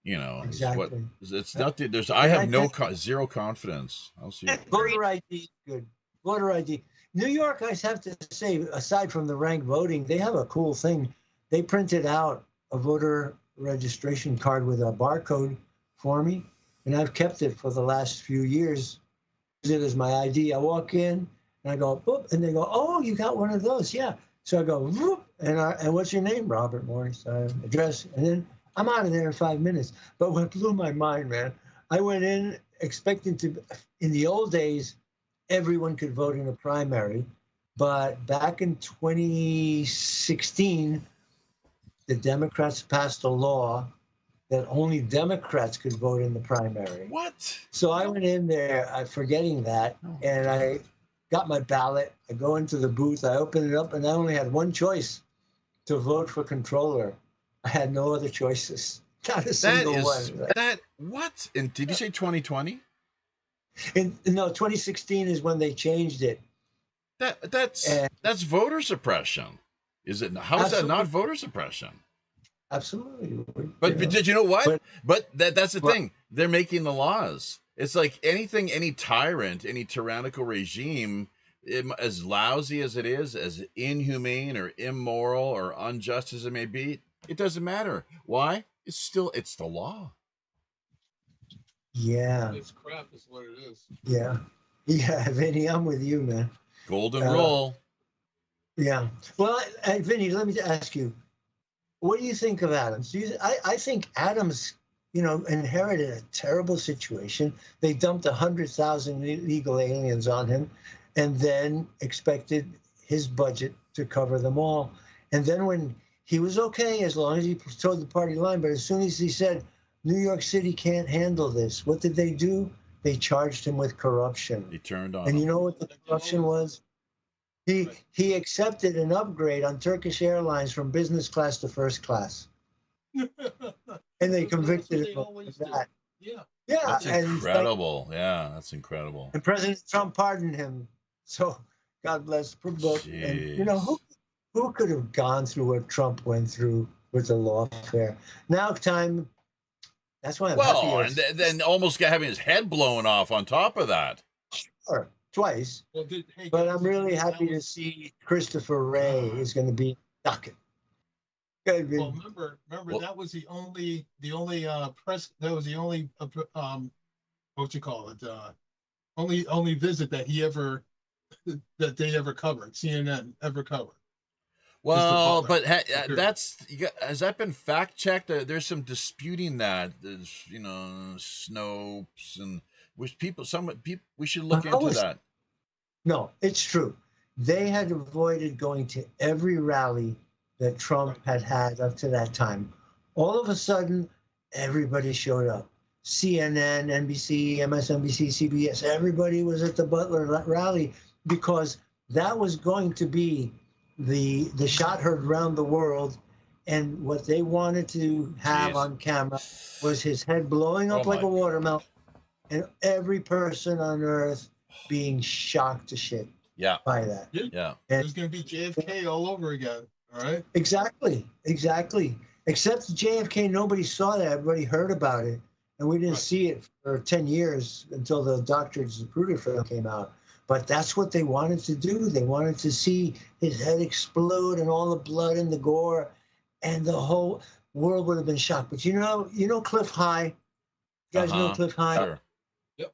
You know, exactly. It's not. There's. I have zero confidence. I'll see. Voter ID, good. Voter ID. New York, I have to say, aside from the ranked voting, they have a cool thing. They printed out a voter registration card with a barcode for me, and I've kept it for the last few years. Use it as my ID. I walk in and I go, boop, and they go, "Oh, you got one of those, yeah." So I go, whoop, and what's your name? Robert Morris. Address, and then I'm out of there in 5 minutes. But what blew my mind, man, I went in expecting to. In the old days, everyone could vote in a primary, but back in 2016. The Democrats passed a law that only Democrats could vote in the primary. What? So I went in there, forgetting that, and I got my ballot. I go into the booth, I open it up, and I only had one choice, to vote for controller. I had no other choices. Not a single one. What? And did you say 2020? No, 2016 is when they changed it. That's voter suppression. Is it? How is that not voter suppression? Absolutely. But did you know what? But that's the thing. They're making the laws. It's like anything, any tyrant, any tyrannical regime, as lousy as it is, as inhumane or immoral or unjust as it may be, it doesn't matter. Why? It's the law. Yeah. It's crap is what it is. Yeah. Yeah, Vinny, I'm with you, man. Golden rule. Yeah. Well, Vinny, let me ask you, what do you think of Adams? I think Adams, inherited a terrible situation. They dumped 100,000 illegal aliens on him and then expected his budget to cover them all. And then when he was okay, as long as he toed the party line, but as soon as he said, New York City can't handle this, what did they do? They charged him with corruption. He turned on And him. you know what the corruption was? He accepted an upgrade on Turkish Airlines from business class to first class. And they convicted him of that. Yeah. Yeah. That's incredible. That's incredible. And President Trump pardoned him. So God bless Book. And who could have gone through what Trump went through with the lawfare? Now time. That's why I'm happy. Well, and then almost having his head blown off on top of that. Sure. Twice, but I'm really happy to see Christopher Wray is going to be docket. Well, remember, that was the only press. That was the only what you call it? Only visit that they ever covered. CNN ever covered. Well, but has that been fact checked? There's some disputing that. There's Snopes and we should look into that. No, it's true. They had avoided going to every rally that Trump had up to that time. All of a sudden, everybody showed up. CNN, NBC, MSNBC, CBS, everybody was at the Butler rally because that was going to be the shot heard around the world. And what they wanted to have on camera was his head blowing up like a watermelon and every person on earth being shocked to shit by that. Yeah. There's going to be JFK all over again. All right. Exactly. Except JFK, nobody saw that. Everybody heard about it. And we didn't see it for 10 years until the Dr. Zapruder film came out. But that's what they wanted to do. They wanted to see his head explode and all the blood and the gore. And the whole world would have been shocked. But you know Cliff High? You guys know Cliff High? Sure. Yep.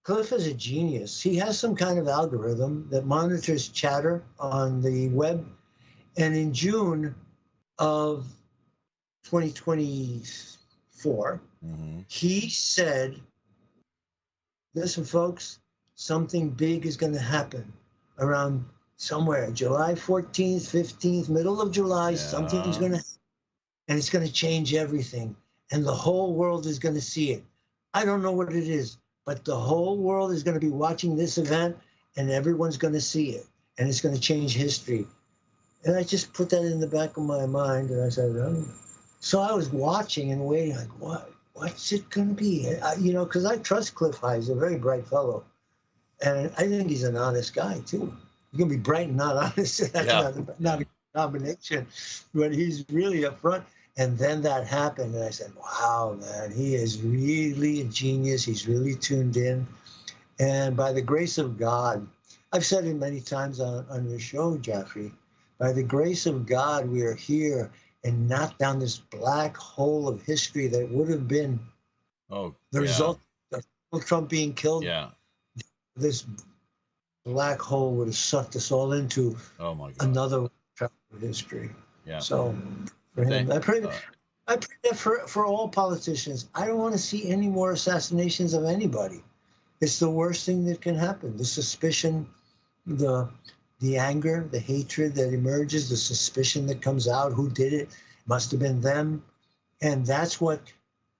Cliff is a genius. He has some kind of algorithm that monitors chatter on the web. And in June of 2024, he said, listen, folks, something big is going to happen around somewhere, July 14th, 15th, middle of July, something's going to happen. and it's going to change everything. And the whole world is going to see it. I don't know what it is, but the whole world is going to be watching this event, and everyone's going to see it, and it's going to change history. And I just put that in the back of my mind, and I said, oh. So I was watching and waiting, like, what's it going to be? You know, because I trust Cliff High. He's a very bright fellow. And I think he's an honest guy, too. He's going to be bright and not honest. That's not a combination. But he's really upfront. And then that happened, and I said, wow, man, he is really a genius. He's really tuned in. And by the grace of God, I've said it many times on your show, Jeffrey, by the grace of God, we are here and not down this black hole of history that would have been the result of Donald Trump being killed. Yeah. This black hole would have sucked us all into another chapter of history. Yeah. So for him, I pray that for all politicians. I don't want to see any more assassinations of anybody. It's the worst thing that can happen. The suspicion, the anger, the hatred that emerges, the suspicion that comes out, who did it, must have been them. And that's what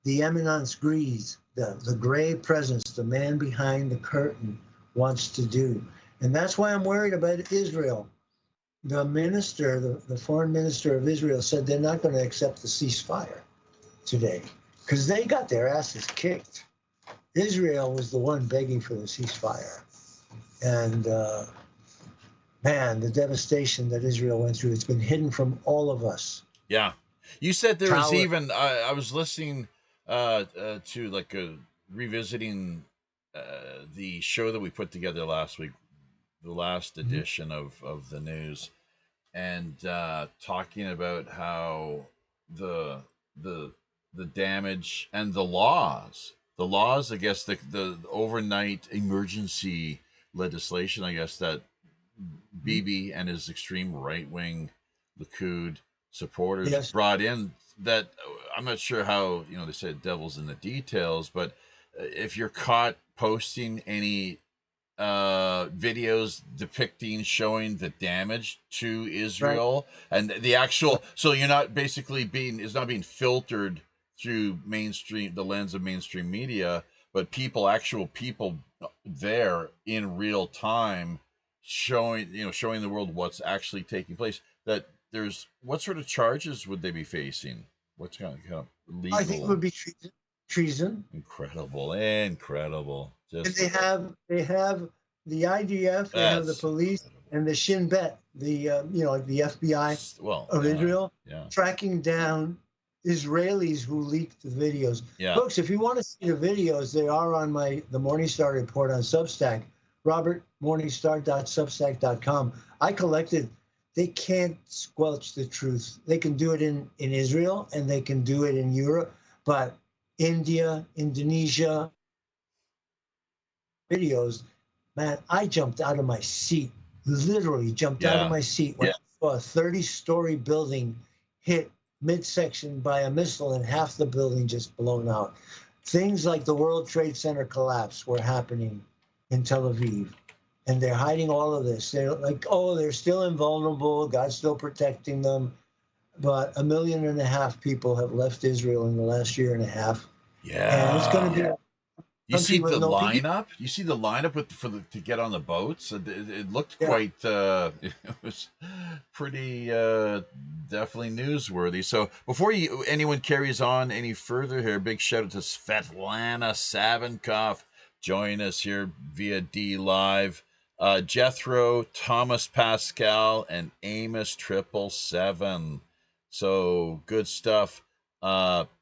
the eminence grise, the gray presence, the man behind the curtain wants to do. And that's why I'm worried about Israel. The minister, the foreign minister of Israel said they're not going to accept the ceasefire today because they got their asses kicked. Israel was the one begging for the ceasefire. And man, the devastation that Israel went through, it's been hidden from all of us. Yeah. You said there was even, I was listening to like revisiting the show that we put together last week, the last edition of the news, and talking about how the damage and the laws, I guess the overnight emergency legislation, I guess, that Bibi and his extreme right-wing Likud supporters brought in, that I'm not sure how, they said devil's in the details, but if you're caught posting any videos depicting, showing the damage to Israel, and the actual, so you're not basically it's not being filtered through the lens of mainstream media, but actual people there in real time showing the world what's actually taking place. That there's, what sort of charges would they be facing? What's kind of legal? I think it would be treason. Incredible. And they have the IDF, they have the police, and the Shin Bet, the the FBI of Israel, tracking down Israelis who leaked the videos. Yeah. Folks, if you want to see the videos, they are on the Morningstar report on Substack, robertmorningstar.substack.com. I collected. They can't squelch the truth. They can do it in Israel, and they can do it in Europe, but India, Indonesia, videos, man, I jumped out of my seat, literally jumped out of my seat when I saw a 30-story building hit midsection by a missile and half the building just blown out. Things like the World Trade Center collapse were happening in Tel Aviv, and they're hiding all of this. They're like, they're still invulnerable, God's still protecting them, but 1.5 million people have left Israel in the last year and a half. Yeah. And it's going to be You see the lineup? You see the lineup to get on the boats? It looked quite, it was pretty definitely newsworthy. So before anyone carries on any further here, big shout out to Svetlana Savinkov. Join us here via D Live. Jethro, Thomas Pascal, and Amos 777. So good stuff.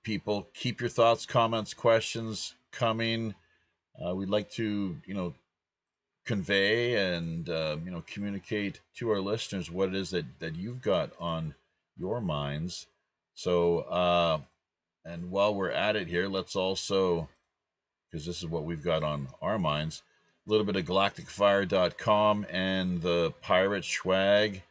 People, keep your thoughts, comments, questions coming. We'd like to, convey and, communicate to our listeners what it is that you've got on your minds. So, and while we're at it here, let's also, because this is what we've got on our minds, a little bit of galacticfire.com and the Pirate Swag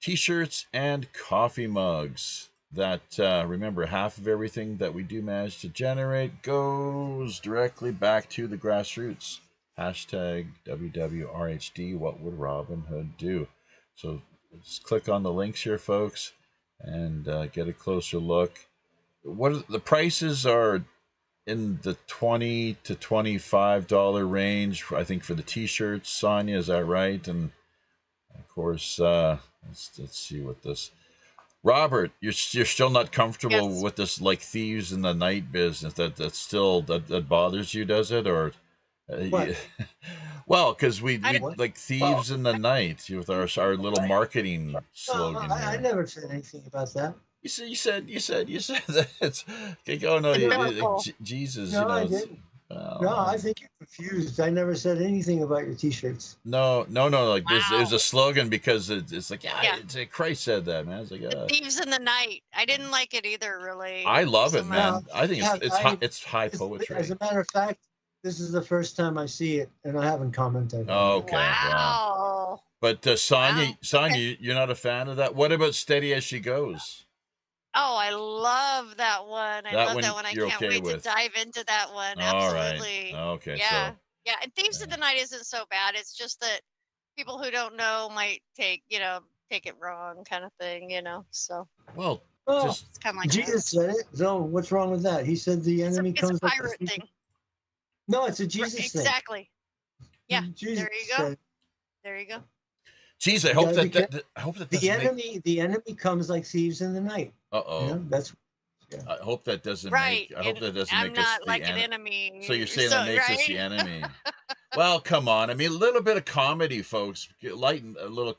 t-shirts and coffee mugs. That, remember, half of everything that we do manage to generate goes directly back to the grassroots. Hashtag WWRHD, what would Robin Hood do? So just click on the links here, folks, and get a closer look. The prices are in the $20 to $25 range, I think, for the t-shirts. Sonia, is that right? And of course, let's see what this. Robert, you're still not comfortable Yes. with this like thieves in the night business. That bothers you, does it? Or What? well, because we What? like thieves in the night with our little marketing slogan I here. never said anything about that. You said that it's oh no, Biblical. Jesus, No, you know. I It's, didn't. well, No, I think you're confused. I never said anything about your T-shirts. no. Like this, Wow. there's a slogan because it's like Yeah. it's like Christ said that, man. It's like Thieves in the Night. I didn't like it either, really. I love it, Somehow. man. I think it's high poetry. As a matter of fact, this is the first time I see it, and I haven't commented. Oh, okay, Wow. But Sonia, Wow. Sonia, you're not a fan of that. What about Steady as She Goes? Oh, I love that one. I That love one that one. I you're can't okay wait with. to dive into that one. All right. Absolutely. Okay. Yeah. So Yeah. And Thieves of the Night isn't so bad. It's just that people who don't know might take it wrong kind of thing, So well, Oh, just it's kind of like Jesus said it. So what's wrong with that? He said the enemy it's comes a like a pirate thief. thing. No, it's a Jesus thing. Exactly. Yeah. Jesus There you go. said, There you go. geez, I You hope gotta be that I hope that doesn't make. the enemy comes like thieves in the night. Uh-oh. That's I hope that doesn't Right. make. I hope and that doesn't I'm make us not the like an enemy. enemy. So you're saying that makes us the right? enemy? Well, come on. I mean, a little bit of comedy, folks. Lighten a little.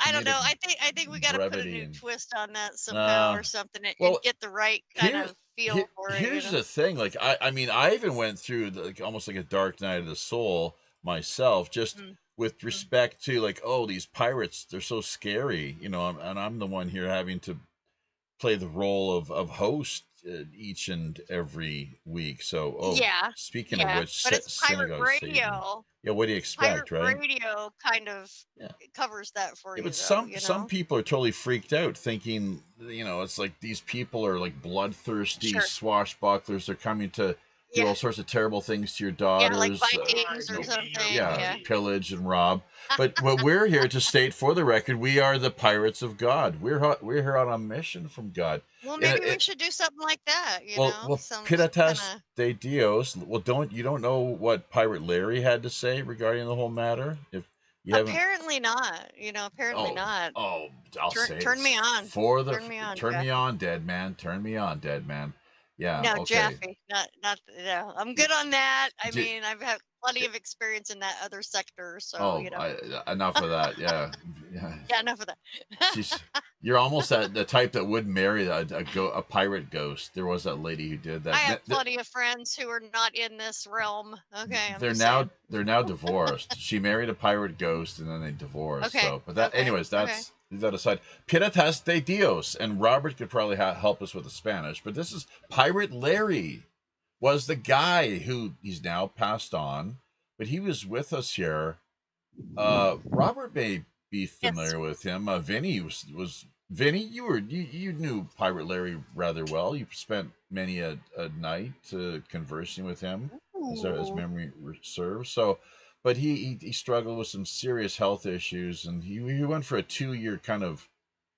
I don't know. comedic I think we got to put a brevity new and- twist on that somehow No. or something and Well, get the right kind of feel for it. Here's the thing. Like, I mean, I even went through like almost like a dark night of the soul myself, just with respect to like, oh, these pirates, they're so scary, and I'm the one here having to play the role of host each and every week. So, Yeah. speaking of which, but it's pirate synagogue Satan. radio. Yeah, what do you expect, Pirate right? radio kind of Yeah. covers that for Yeah, you. but though, some people are totally freaked out, thinking it's like these people are like bloodthirsty Sure. swashbucklers. They're coming to do all sorts of terrible things to your daughters. like Vikings or something. Yeah. Pillage and rob. But we're here to state for the record, we are the pirates of God. We're here on a mission from God. Well, maybe we should do something like that. Well, some Piratas kinda- de Dios. Well, you don't know what Pirate Larry had to say regarding the whole matter? If you haven't. Apparently not. Apparently not. Oh, I'll say Turn it. me on. Turn Jack. me on, dead man. Turn me on, dead man. Yeah. No, okay. Jaffe. Not. No, I'm good on that. I J- mean, I've had plenty of experience in that other sector, so Oh, enough of that. Yeah. Yeah, enough of that. You're almost the type that would marry a pirate ghost. There was that lady who did that. I have plenty of friends who are not in this realm. Okay, they're now divorced. She married a pirate ghost and then they divorced. Okay. So, but that, anyways, that's that aside. Piratas de Dios, and Robert could probably help us with the Spanish. But this is Pirate Larry, was the guy who he's now passed on, but he was with us here. Robert may be familiar with him. Vinny was Vinny. You knew Pirate Larry rather well. You spent many a night conversing with him, as memory serves. So, but he struggled with some serious health issues, and he went for a 2-year kind of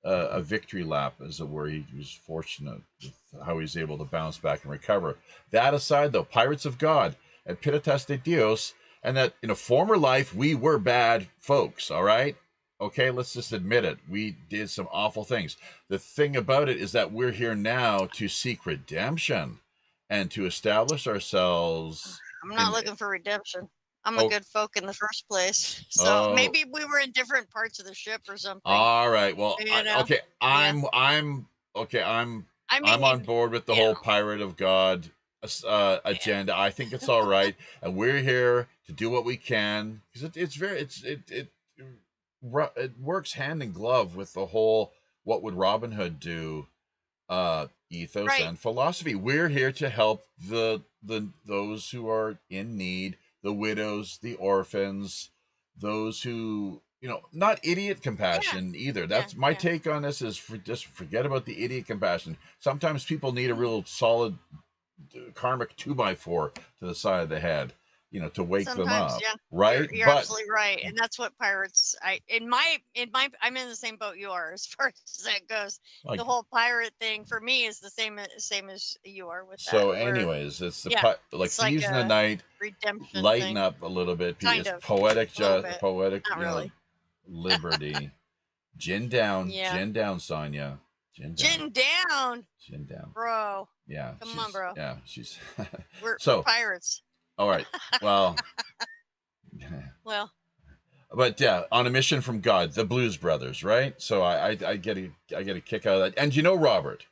a victory lap, as it were. He was fortunate with how he was able to bounce back and recover. That aside, though, Pirates of God and Piratas de Dios, and that in a former life we were bad folks. All right. Okay, let's just admit it. We did some awful things. The thing about it is that we're here now to seek redemption and to establish ourselves. I'm not looking for redemption. I'm a good folk in the first place. So maybe we were in different parts of the ship or something. All right. Well, I'm on board with the whole Pirate of God agenda. I think it's all right, and we're here to do what we can because it works hand in glove with the whole what would Robin Hood do ethos and philosophy. We're here to help those who are in need, the widows, the orphans, those who not idiot compassion either. That's my take on this. Is just forget about the idiot compassion. Sometimes people need a real solid karmic 2x4 to the side of the head. to wake them Sometimes, up, yeah. right? You're But absolutely right, and that's what pirates. I'm in the same boat you are as far as that goes. like, The whole pirate thing for me is the same as you are with that. so, Where, anyways, it's the yeah, like it's like thieves in the a night, redemption lighten thing, up a little bit. kind It's of, poetic, a little bit. poetic, Not really. liberty. Gin down, Sonia. Gin down, Gin down. bro. Yeah, Come on, bro. Yeah, she's. We're So, pirates. all right. Well. Well. But yeah, on a mission from God, the Blues Brothers, right? So I get a kick out of that. And Robert,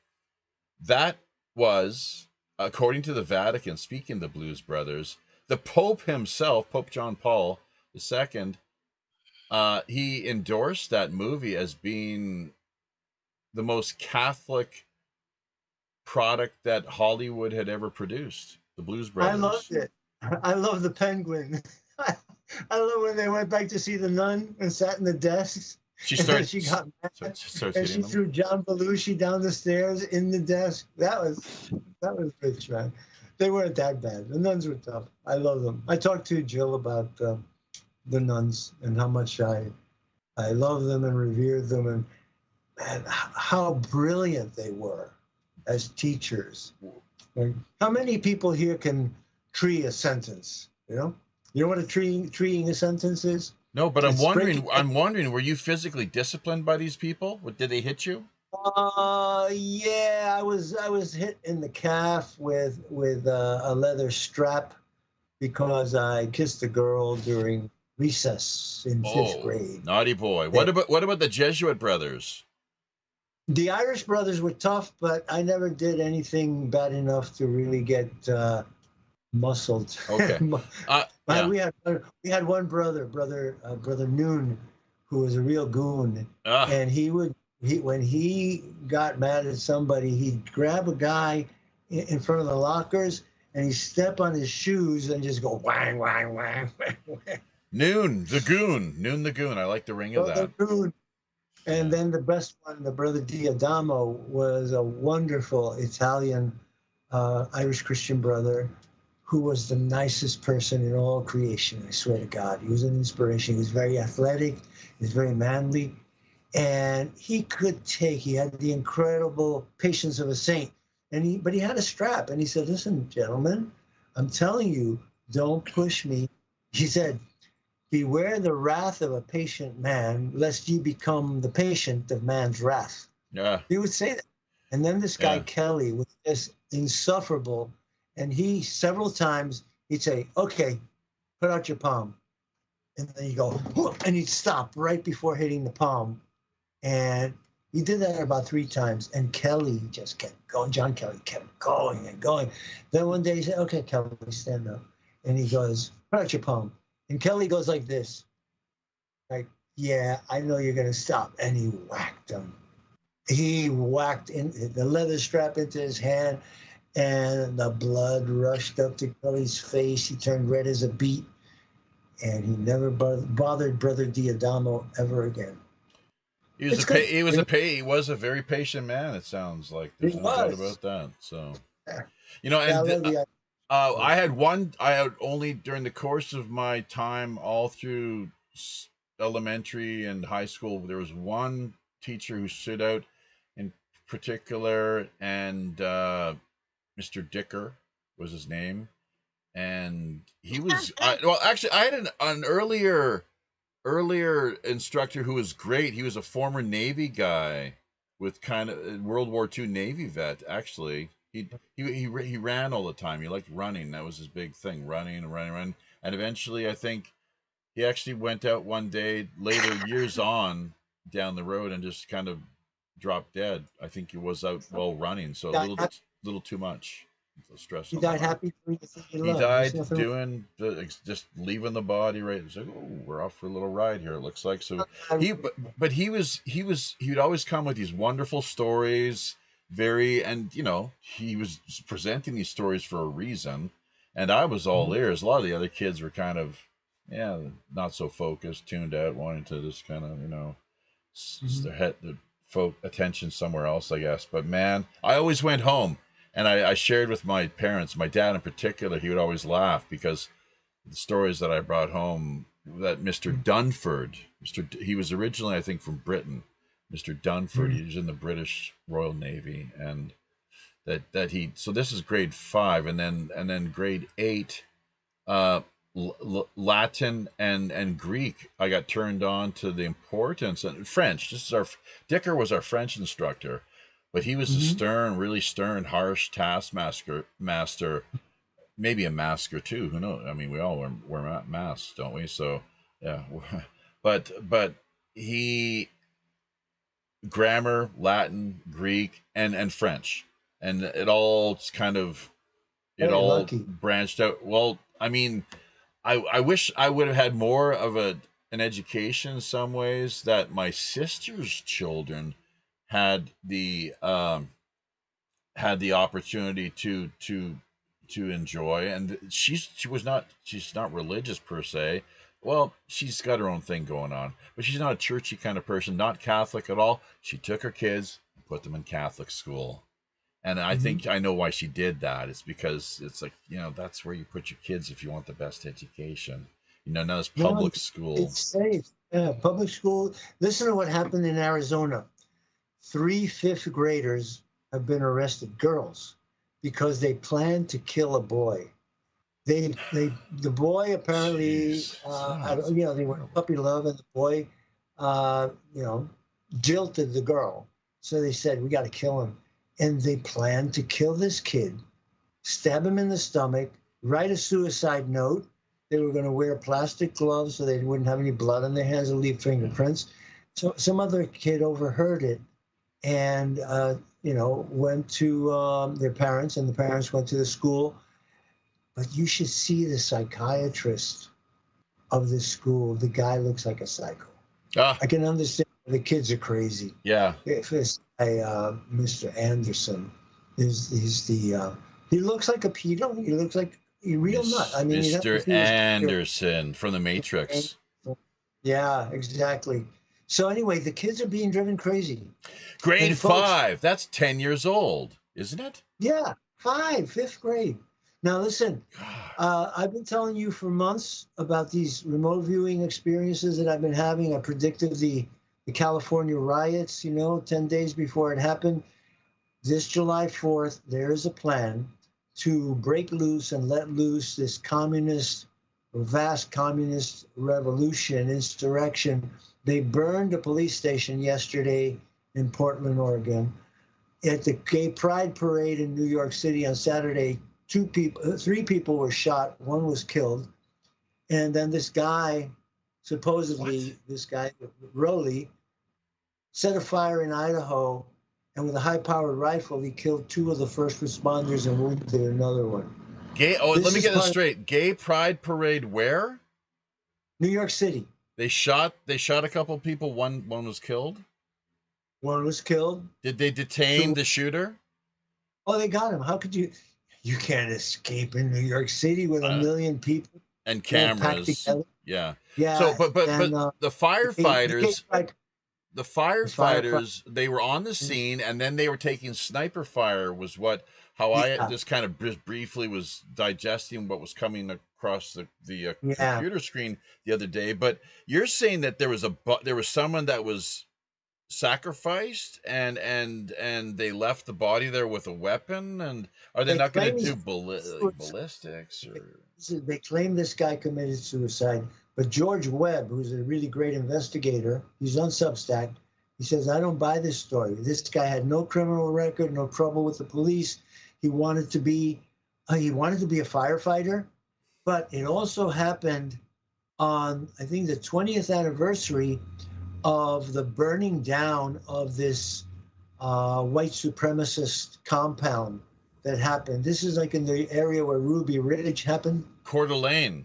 that was, according to the Vatican, speaking of the Blues Brothers, the Pope himself, Pope John Paul II, he endorsed that movie as being the most Catholic product that Hollywood had ever produced. The Blues Brothers. I loved it. I love the Penguin. I love when they went back to see the nun and sat in the desks. She got mad, and she threw John Belushi down the stairs in the desk. That was rich, man. They weren't that bad. The nuns were tough. I love them. I talked to Jill about the nuns and how much I love them and revered them, and how brilliant they were as teachers. Like, how many people here can tree a sentence? You know what a treeing a sentence is? No, but I'm wondering, were you physically disciplined by these people? Did they hit you? Yeah, I was hit in the calf with a leather strap because I kissed a girl during recess in 5th grade. Naughty boy. What about the Jesuit brothers? The Irish brothers were tough, but I never did anything bad enough to really get muscled. Okay. Yeah. We had one brother Noon, who was a real goon, and when he got mad at somebody, he'd grab a guy in front of the lockers and he'd step on his shoes and just go whang whang whang whang whang. Noon the goon. I like the ring of that. Goon. And then the best one, the brother Diadamo, was a wonderful Italian Irish Christian brother who was the nicest person in all creation. I swear to God, he was an inspiration. He was very athletic. He was very manly. And he had the incredible patience of a saint. But he had a strap. And he said, listen, gentlemen, I'm telling you, don't push me. He said, beware the wrath of a patient man, lest ye become the patient of man's wrath. Yeah. He would say that. And then this guy, Kelly, was just insufferable. And he, several times, he'd say, okay, put out your palm. And then you go, and he'd stop right before hitting the palm. And he did that about 3 times. And Kelly just kept going. John Kelly kept going and going. Then one day he said, okay, Kelly, stand up. And he goes, put out your palm. And Kelly goes like this. Like, yeah, I know you're going to stop. And he whacked him. He whacked the leather strap into his hand. And the blood rushed up to Kelly's face. He turned red as a beet. And he never bothered Brother Diadamo ever again. He was a very patient man, it sounds like. There's no doubt about that. So, I had only during the course of my time all through elementary and high school, there was one teacher who stood out in particular, and Mr. Dicker was his name. And he was, I had an earlier instructor who was great. He was a former Navy guy with kind of World War II Navy vet, actually. He ran all the time. He liked running. That was his big thing, running. And eventually, I think he actually went out one day later, years on, down the road and just kind of dropped dead. I think he was out while running, so a little too much. Stress. He died happy doing the thing he loved. He died doing just leaving the body right. It's like, oh, we're off for a little ride here. It looks like so. He'd always come with these wonderful stories. He was presenting these stories for a reason, and I was all ears. A lot of the other kids were kind of, not so focused, tuned out, wanting to just kind of, their attention somewhere else, I guess. But man, I always went home. And I shared with my parents, my dad in particular, he would always laugh because the stories that I brought home, that Mr. Dunford, he was originally, I think, from Britain. Mr. Dunford, he was in the British Royal Navy, and so this is grade 5, and then grade 8, Latin and Greek. I got turned on to the importance, and French. Dicker was our French instructor, but he was a stern, really stern, harsh taskmaster. Maybe a masker too. Who knows? I mean, we all wear masks, don't we? So yeah, but he grammar, Latin, Greek, and French, and it all kind of branched out. Well, I mean, I wish I would have had more of an education in some ways, that my sister's children had the opportunity to enjoy, and she's not religious per se. Well, she's got her own thing going on, but she's not a churchy kind of person, not Catholic at all. She took her kids and put them in Catholic school. And I think I know why she did that. It's because it's like, that's where you put your kids if you want the best education. Now it's public school. It's safe. Yeah, public school. Listen to what happened in Arizona. 3 5th graders have been arrested, girls, because they planned to kill a boy. The boy apparently, they went puppy love, and the boy, jilted the girl. So they said, we got to kill him. And they planned to kill this kid, stab him in the stomach, write a suicide note. They were going to wear plastic gloves so they wouldn't have any blood on their hands or leave fingerprints. So some other kid overheard it and, went to their parents, and the parents went to the school. But you should see the psychiatrist of this school. The guy looks like a psycho. I can understand the kids are crazy. Yeah. If it's Mr. Anderson, he looks like a pedo. He looks like a real nut. I mean, Mr. Anderson from The Matrix. Yeah, exactly. So anyway, the kids are being driven crazy. Grade 5. That's 10 years old, isn't it? Yeah, 5th grade. Now listen, I've been telling you for months about these remote viewing experiences that I've been having. I predicted the California riots, 10 days before it happened. This July 4th, there is a plan to break loose and let loose this vast communist revolution, insurrection. They burned a police station yesterday in Portland, Oregon. At the Gay Pride Parade in New York City on Saturday, 3 people were shot, 1 was killed. And then this guy, supposedly, Rowley, set a fire in Idaho, and with a high-powered rifle, he killed 2 of the first responders and wounded another one. Let me get this straight. Gay Pride Parade where? New York City. They shot a couple people. One was killed? 1 was killed. Did they detain the shooter? Oh, they got him. How could you? You can't escape in New York City with a million people and cameras. Yeah. Yeah. So, but the firefighters, they were on the scene, and then they were taking sniper fire. Was how I just kind of briefly was digesting what was coming across the computer screen the other day. But you're saying that there was someone that was sacrificed and they left the body there with a weapon, and are they not going to do ballistics? Or they claim this guy committed suicide, but George Webb, who's a really great investigator, he's on Substack, he says, I don't buy this story. This guy had no criminal record, no trouble with the police. He wanted to be a firefighter, but it also happened on, I think, the 20th anniversary of the burning down of this white supremacist compound that happened. This is like in the area where Ruby Ridge happened. Coeur d'Alene.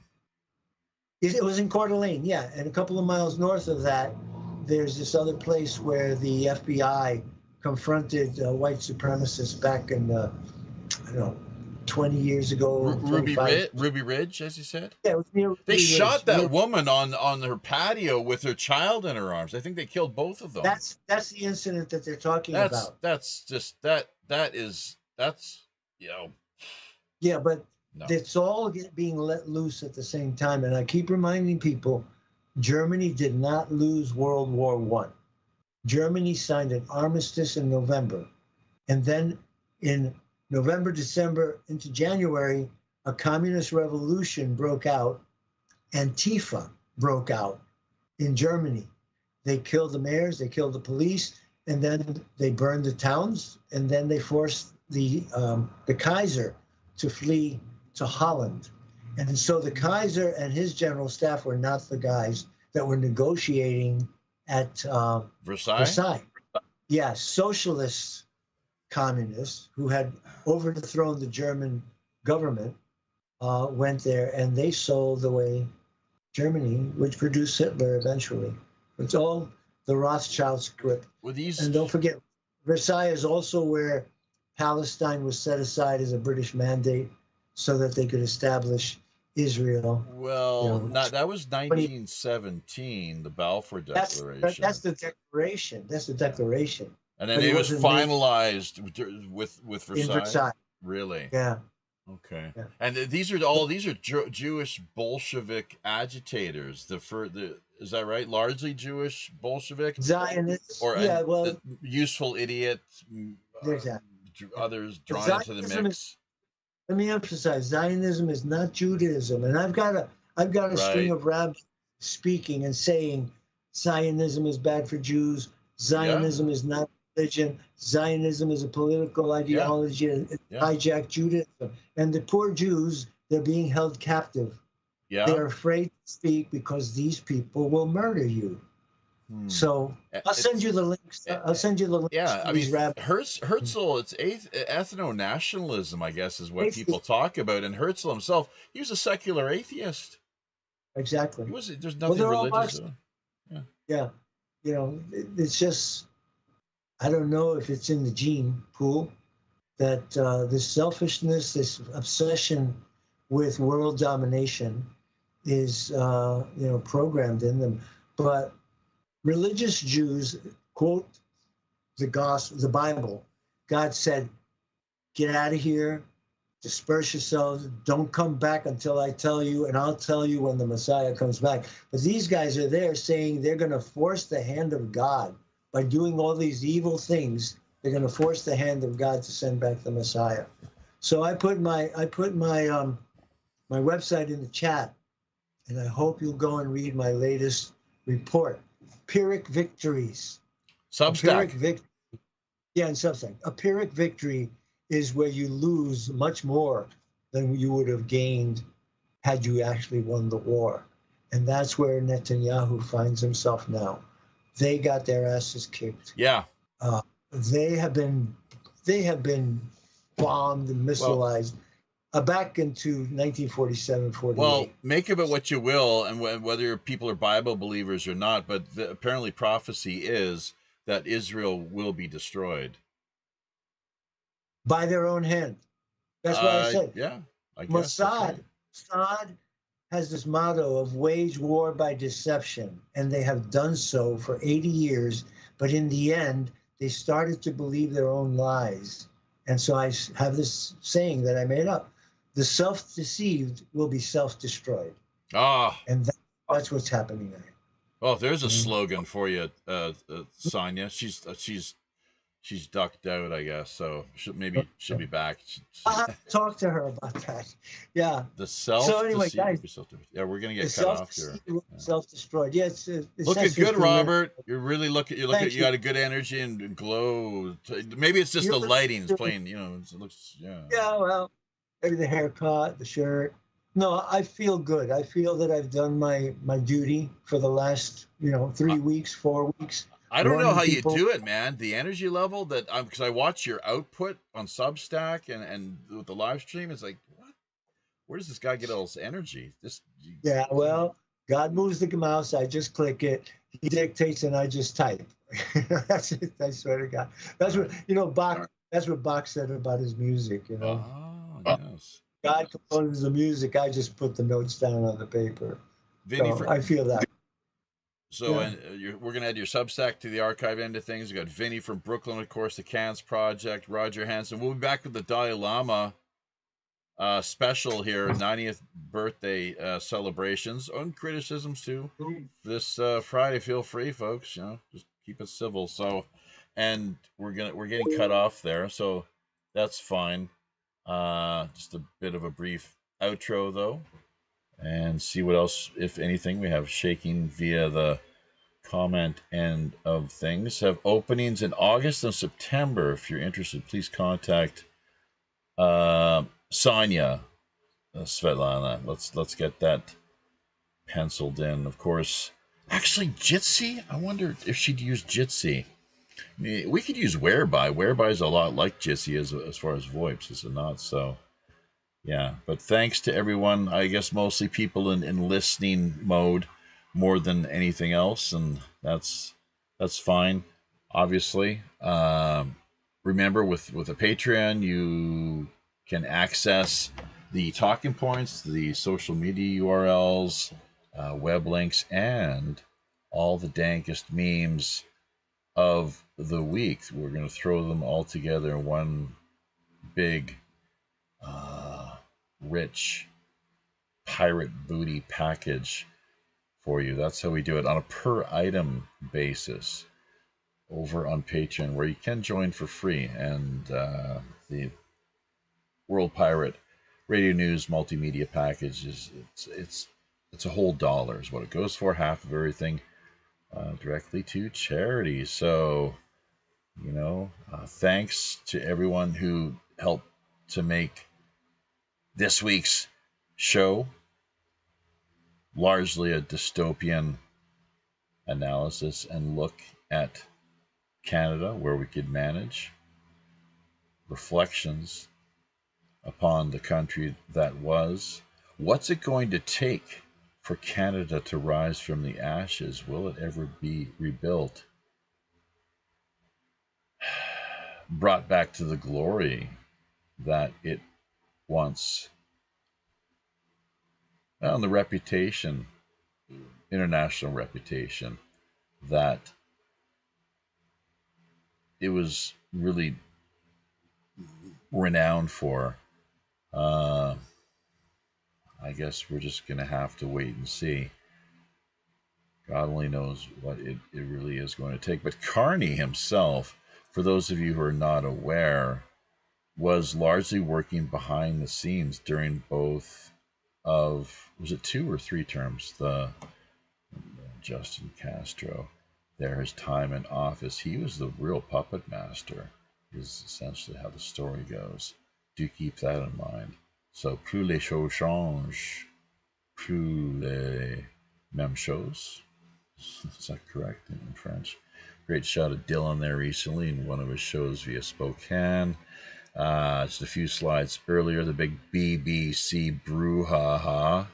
It was in Coeur d'Alene, yeah. And a couple of miles north of that, there's this other place where the FBI confronted white supremacists back in, 20 years ago. Ruby Ridge, as you said? Yeah, it was near They Ruby shot Ridge. that woman on her patio with her child in her arms. I think they killed both of them. That's the incident that they're talking about. That's just, that's Yeah, but No. It's all being let loose at the same time. And I keep reminding people, Germany did not lose World War I. Germany signed an armistice in November. And then in November, December, into January, a communist revolution broke out. Antifa broke out in Germany. They killed the mayors, they killed the police, and then they burned the towns, and then they forced the Kaiser to flee to Holland. And so the Kaiser and his general staff were not the guys that were negotiating at Versailles. Yeah, socialist communists who had overthrown the German government went there, and they sold away Germany, which produced Hitler eventually. It's all the Rothschild script. And don't forget, Versailles is also where Palestine was set aside as a British mandate so that they could establish Israel. Well, that was 1917, the Balfour Declaration. That's the declaration. That's the declaration. And then it was finalized with Versailles. In Versailles. Really? Yeah. Okay. Yeah. And these are Jewish Bolshevik agitators. Is that right? Largely Jewish Bolshevik? Zionists. Or useful idiots. Exactly. Others drawn into the mix. Let me emphasize: Zionism is not Judaism, and I've got a string of rabbis speaking and saying Zionism is bad for Jews. Zionism is not religion. Zionism is a political ideology and hijacked Judaism. And the poor Jews, they're being held captive. Yeah. They're afraid to speak because these people will murder you. So I'll send you the links. I'll send you the links. Yeah, I mean, Herzl, it's ethno-nationalism, I guess, is what people talk about. And Herzl himself, he was a secular atheist. Exactly. There's nothing religious. Yeah. You know, it's just, I don't know if it's in the gene pool that this selfishness, this obsession with world domination is, programmed in them. But religious Jews quote the gospel, the Bible. God said, "Get out of here, disperse yourselves, don't come back until I tell you, and I'll tell you when the Messiah comes back." But these guys are there saying they're going to force the hand of God by doing all these evil things. They're going to force the hand of God to send back the Messiah. So I put my website in the chat, and I hope you'll go and read my latest report. Pyrrhic victories. Substack. In Substack. A Pyrrhic victory is where you lose much more than you would have gained had you actually won the war. And that's where Netanyahu finds himself now. They got their asses kicked. Yeah. They have been bombed and missileized. Back into 1947-48. Well, make of it what you will, and whether people are Bible believers or not, but apparently prophecy is that Israel will be destroyed. By their own hand. That's what I said. Yeah, I guess. Mossad has this motto of wage war by deception, and they have done so for 80 years, but in the end, they started to believe their own lies. And so I have this saying that I made up. The self-deceived will be self-destroyed. And that's what's happening there. Well, there's a slogan for you, Sonia. She's ducked out, I guess. So she'll be back. I'll have to talk to her about that. Yeah. The self-deceived will be self-destroyed. Yeah, we're gonna get cut off here. Self-destroyed. Yeah, it's looking good, Robert. You really look. You got a good energy and glow. Maybe it's just the lighting is playing. You know, it looks. Yeah. Yeah. Well. Maybe the haircut, the shirt. No, I feel good. I feel that I've done my duty for the last, 3 weeks, 4 weeks. I don't know how you do it, man. The energy level that because I watch your output on Substack and with the live stream, it's like, what? Where does this guy get all this energy? Yeah, well, God moves the mouse. I just click it. He dictates and I just type. That's it. I swear to God. That's what Bach. That's what Bach said about his music. Yes. God composes the music. I just put the notes down on the paper. I feel that. So, and we're going to add your Substack to the archive end of things. We got Vinny from Brooklyn, of course, the Cans Project, Roger Hansen. We'll be back with the Dalai Lama special here, 90th birthday celebrations and criticisms too. This Friday, feel free, folks. You know, just keep it civil. So, and we're getting cut off there, so that's fine. Just a bit of a brief outro though, and see what else, if anything, we have shaking via the comment end of things. Have openings in August and September. If you're interested, please contact Sonia, Svetlana. Let's get that penciled in. Of course, actually, Jitsi. I wonder if she'd use Jitsi. We could use Whereby. Whereby is a lot like Jitsi as far as VoIPs, is it not? So, yeah. But thanks to everyone. I guess mostly people in listening mode more than anything else, and that's fine. Obviously, remember with a Patreon, you can access the talking points, the social media URLs, web links, and all the dankest memes of the week. We're going to throw them all together in one big, rich pirate booty package for you. That's how we do it on a per item basis over on Patreon, where you can join for free. And the World Pirate Radio News multimedia package is it's a whole dollar is what it goes for, half of everything directly to charity. So, you know, thanks to everyone who helped to make this week's show largely a dystopian analysis and look at Canada, where we could manage, reflections upon the country that was. What's it going to take for Canada to rise from the ashes? Will it ever be rebuilt? Brought back to the glory that it once, well, and the reputation, international reputation, that it was really renowned for. I guess we're just going to have to wait and see. God only knows what it really is going to take. But Carney himself, for those of you who are not aware, was largely working behind the scenes during both of, was it 2 or 3 terms? The Justin Castro, his time in office, he was the real puppet master, is essentially how the story goes. Do keep that in mind. So, plus les choses changent, plus les mêmes choses. Is that correct in French? Great shot of Dylan there recently in one of his shows via Spokane. Just a few slides earlier, the big BBC brouhaha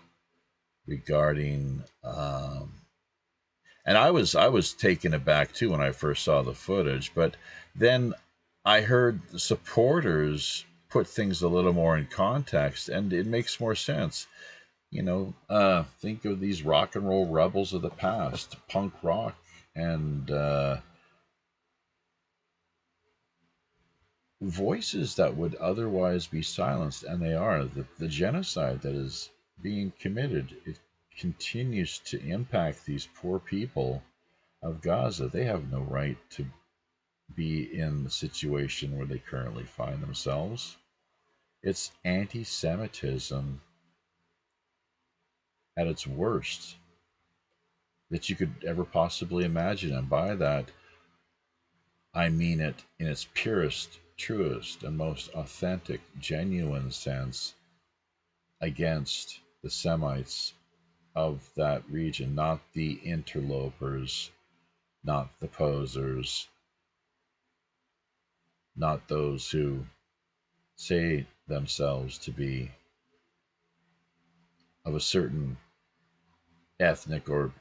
regarding, and I was taken aback too when I first saw the footage, but then I heard the supporters put things a little more in context, and it makes more sense. You know, think of these rock and roll rebels of the past, punk rock, and voices that would otherwise be silenced, and they are. The genocide that is being committed, it continues to impact these poor people of Gaza. They have no right to be in the situation where they currently find themselves. It's anti-Semitism at its worst that you could ever possibly imagine. And by that, I mean it in its purest, truest, and most authentic, genuine sense against the Semites of that region, not the interlopers, not the posers, not those who say themselves to be of a certain ethnic or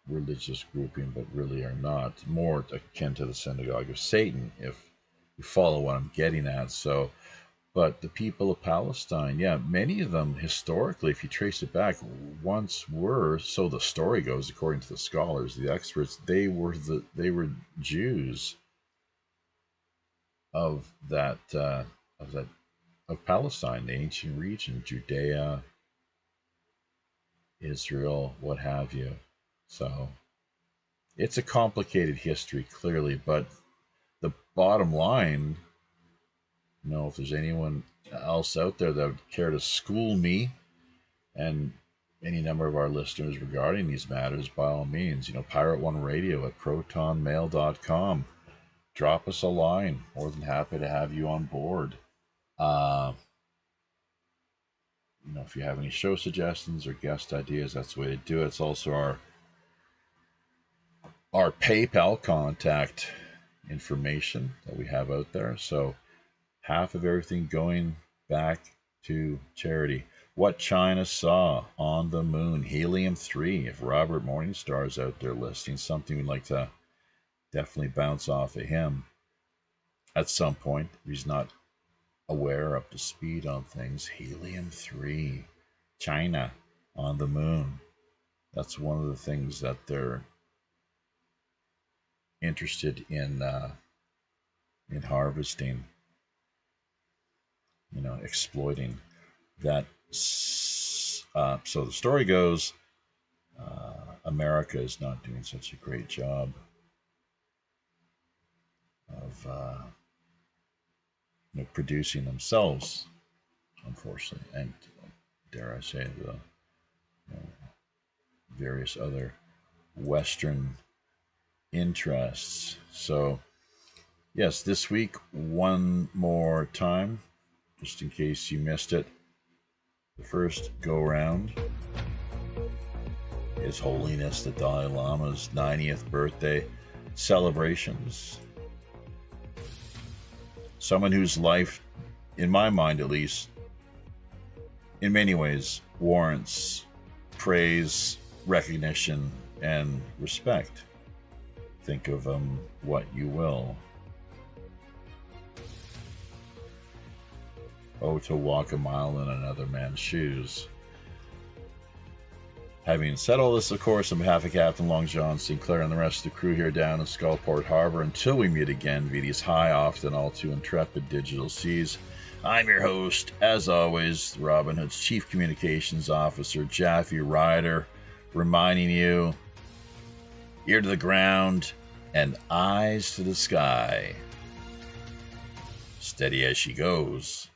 religious grouping, but really are not. More akin to the synagogue of Satan, if you follow what I'm getting at. So, but the people of Palestine, yeah, many of them historically, if you trace it back, once were, so the story goes, according to the scholars, the experts, they were Jews of of Palestine, the ancient region, Judea, Israel, what have you. So it's a complicated history, clearly, but the bottom line, if there's anyone else out there that would care to school me and any number of our listeners regarding these matters, by all means, Pirate One Radio at protonmail.com. Drop us a line. More than happy to have you on board. If you have any show suggestions or guest ideas, that's the way to do it. It's also our PayPal contact information that we have out there. So half of everything going back to charity. What China Saw on the Moon, Helium-3. If Robert Morningstar's out there listening, something we'd like to definitely bounce off of him at some point. He's not aware, up to speed on things. Helium-3, China on the moon. That's one of the things that they're interested in harvesting, exploiting that. So the story goes, America is not doing such a great job of producing themselves, unfortunately, and dare I say the various other Western interests. So yes, this week, one more time, just in case you missed it, the first go round His Holiness the Dalai Lama's 90th birthday celebrations. Someone whose life, in my mind at least, in many ways warrants praise, recognition, and respect. Think of him what you will. Oh, to walk a mile in another man's shoes. Having said all this, of course, on behalf of Captain Long John Sinclair and the rest of the crew here down in Skullport Harbor, until we meet again via these high, often all too intrepid digital seas, I'm your host, as always, Robin Hood's Chief Communications Officer, Jaffe Ryder, reminding you, ear to the ground and eyes to the sky. Steady as she goes.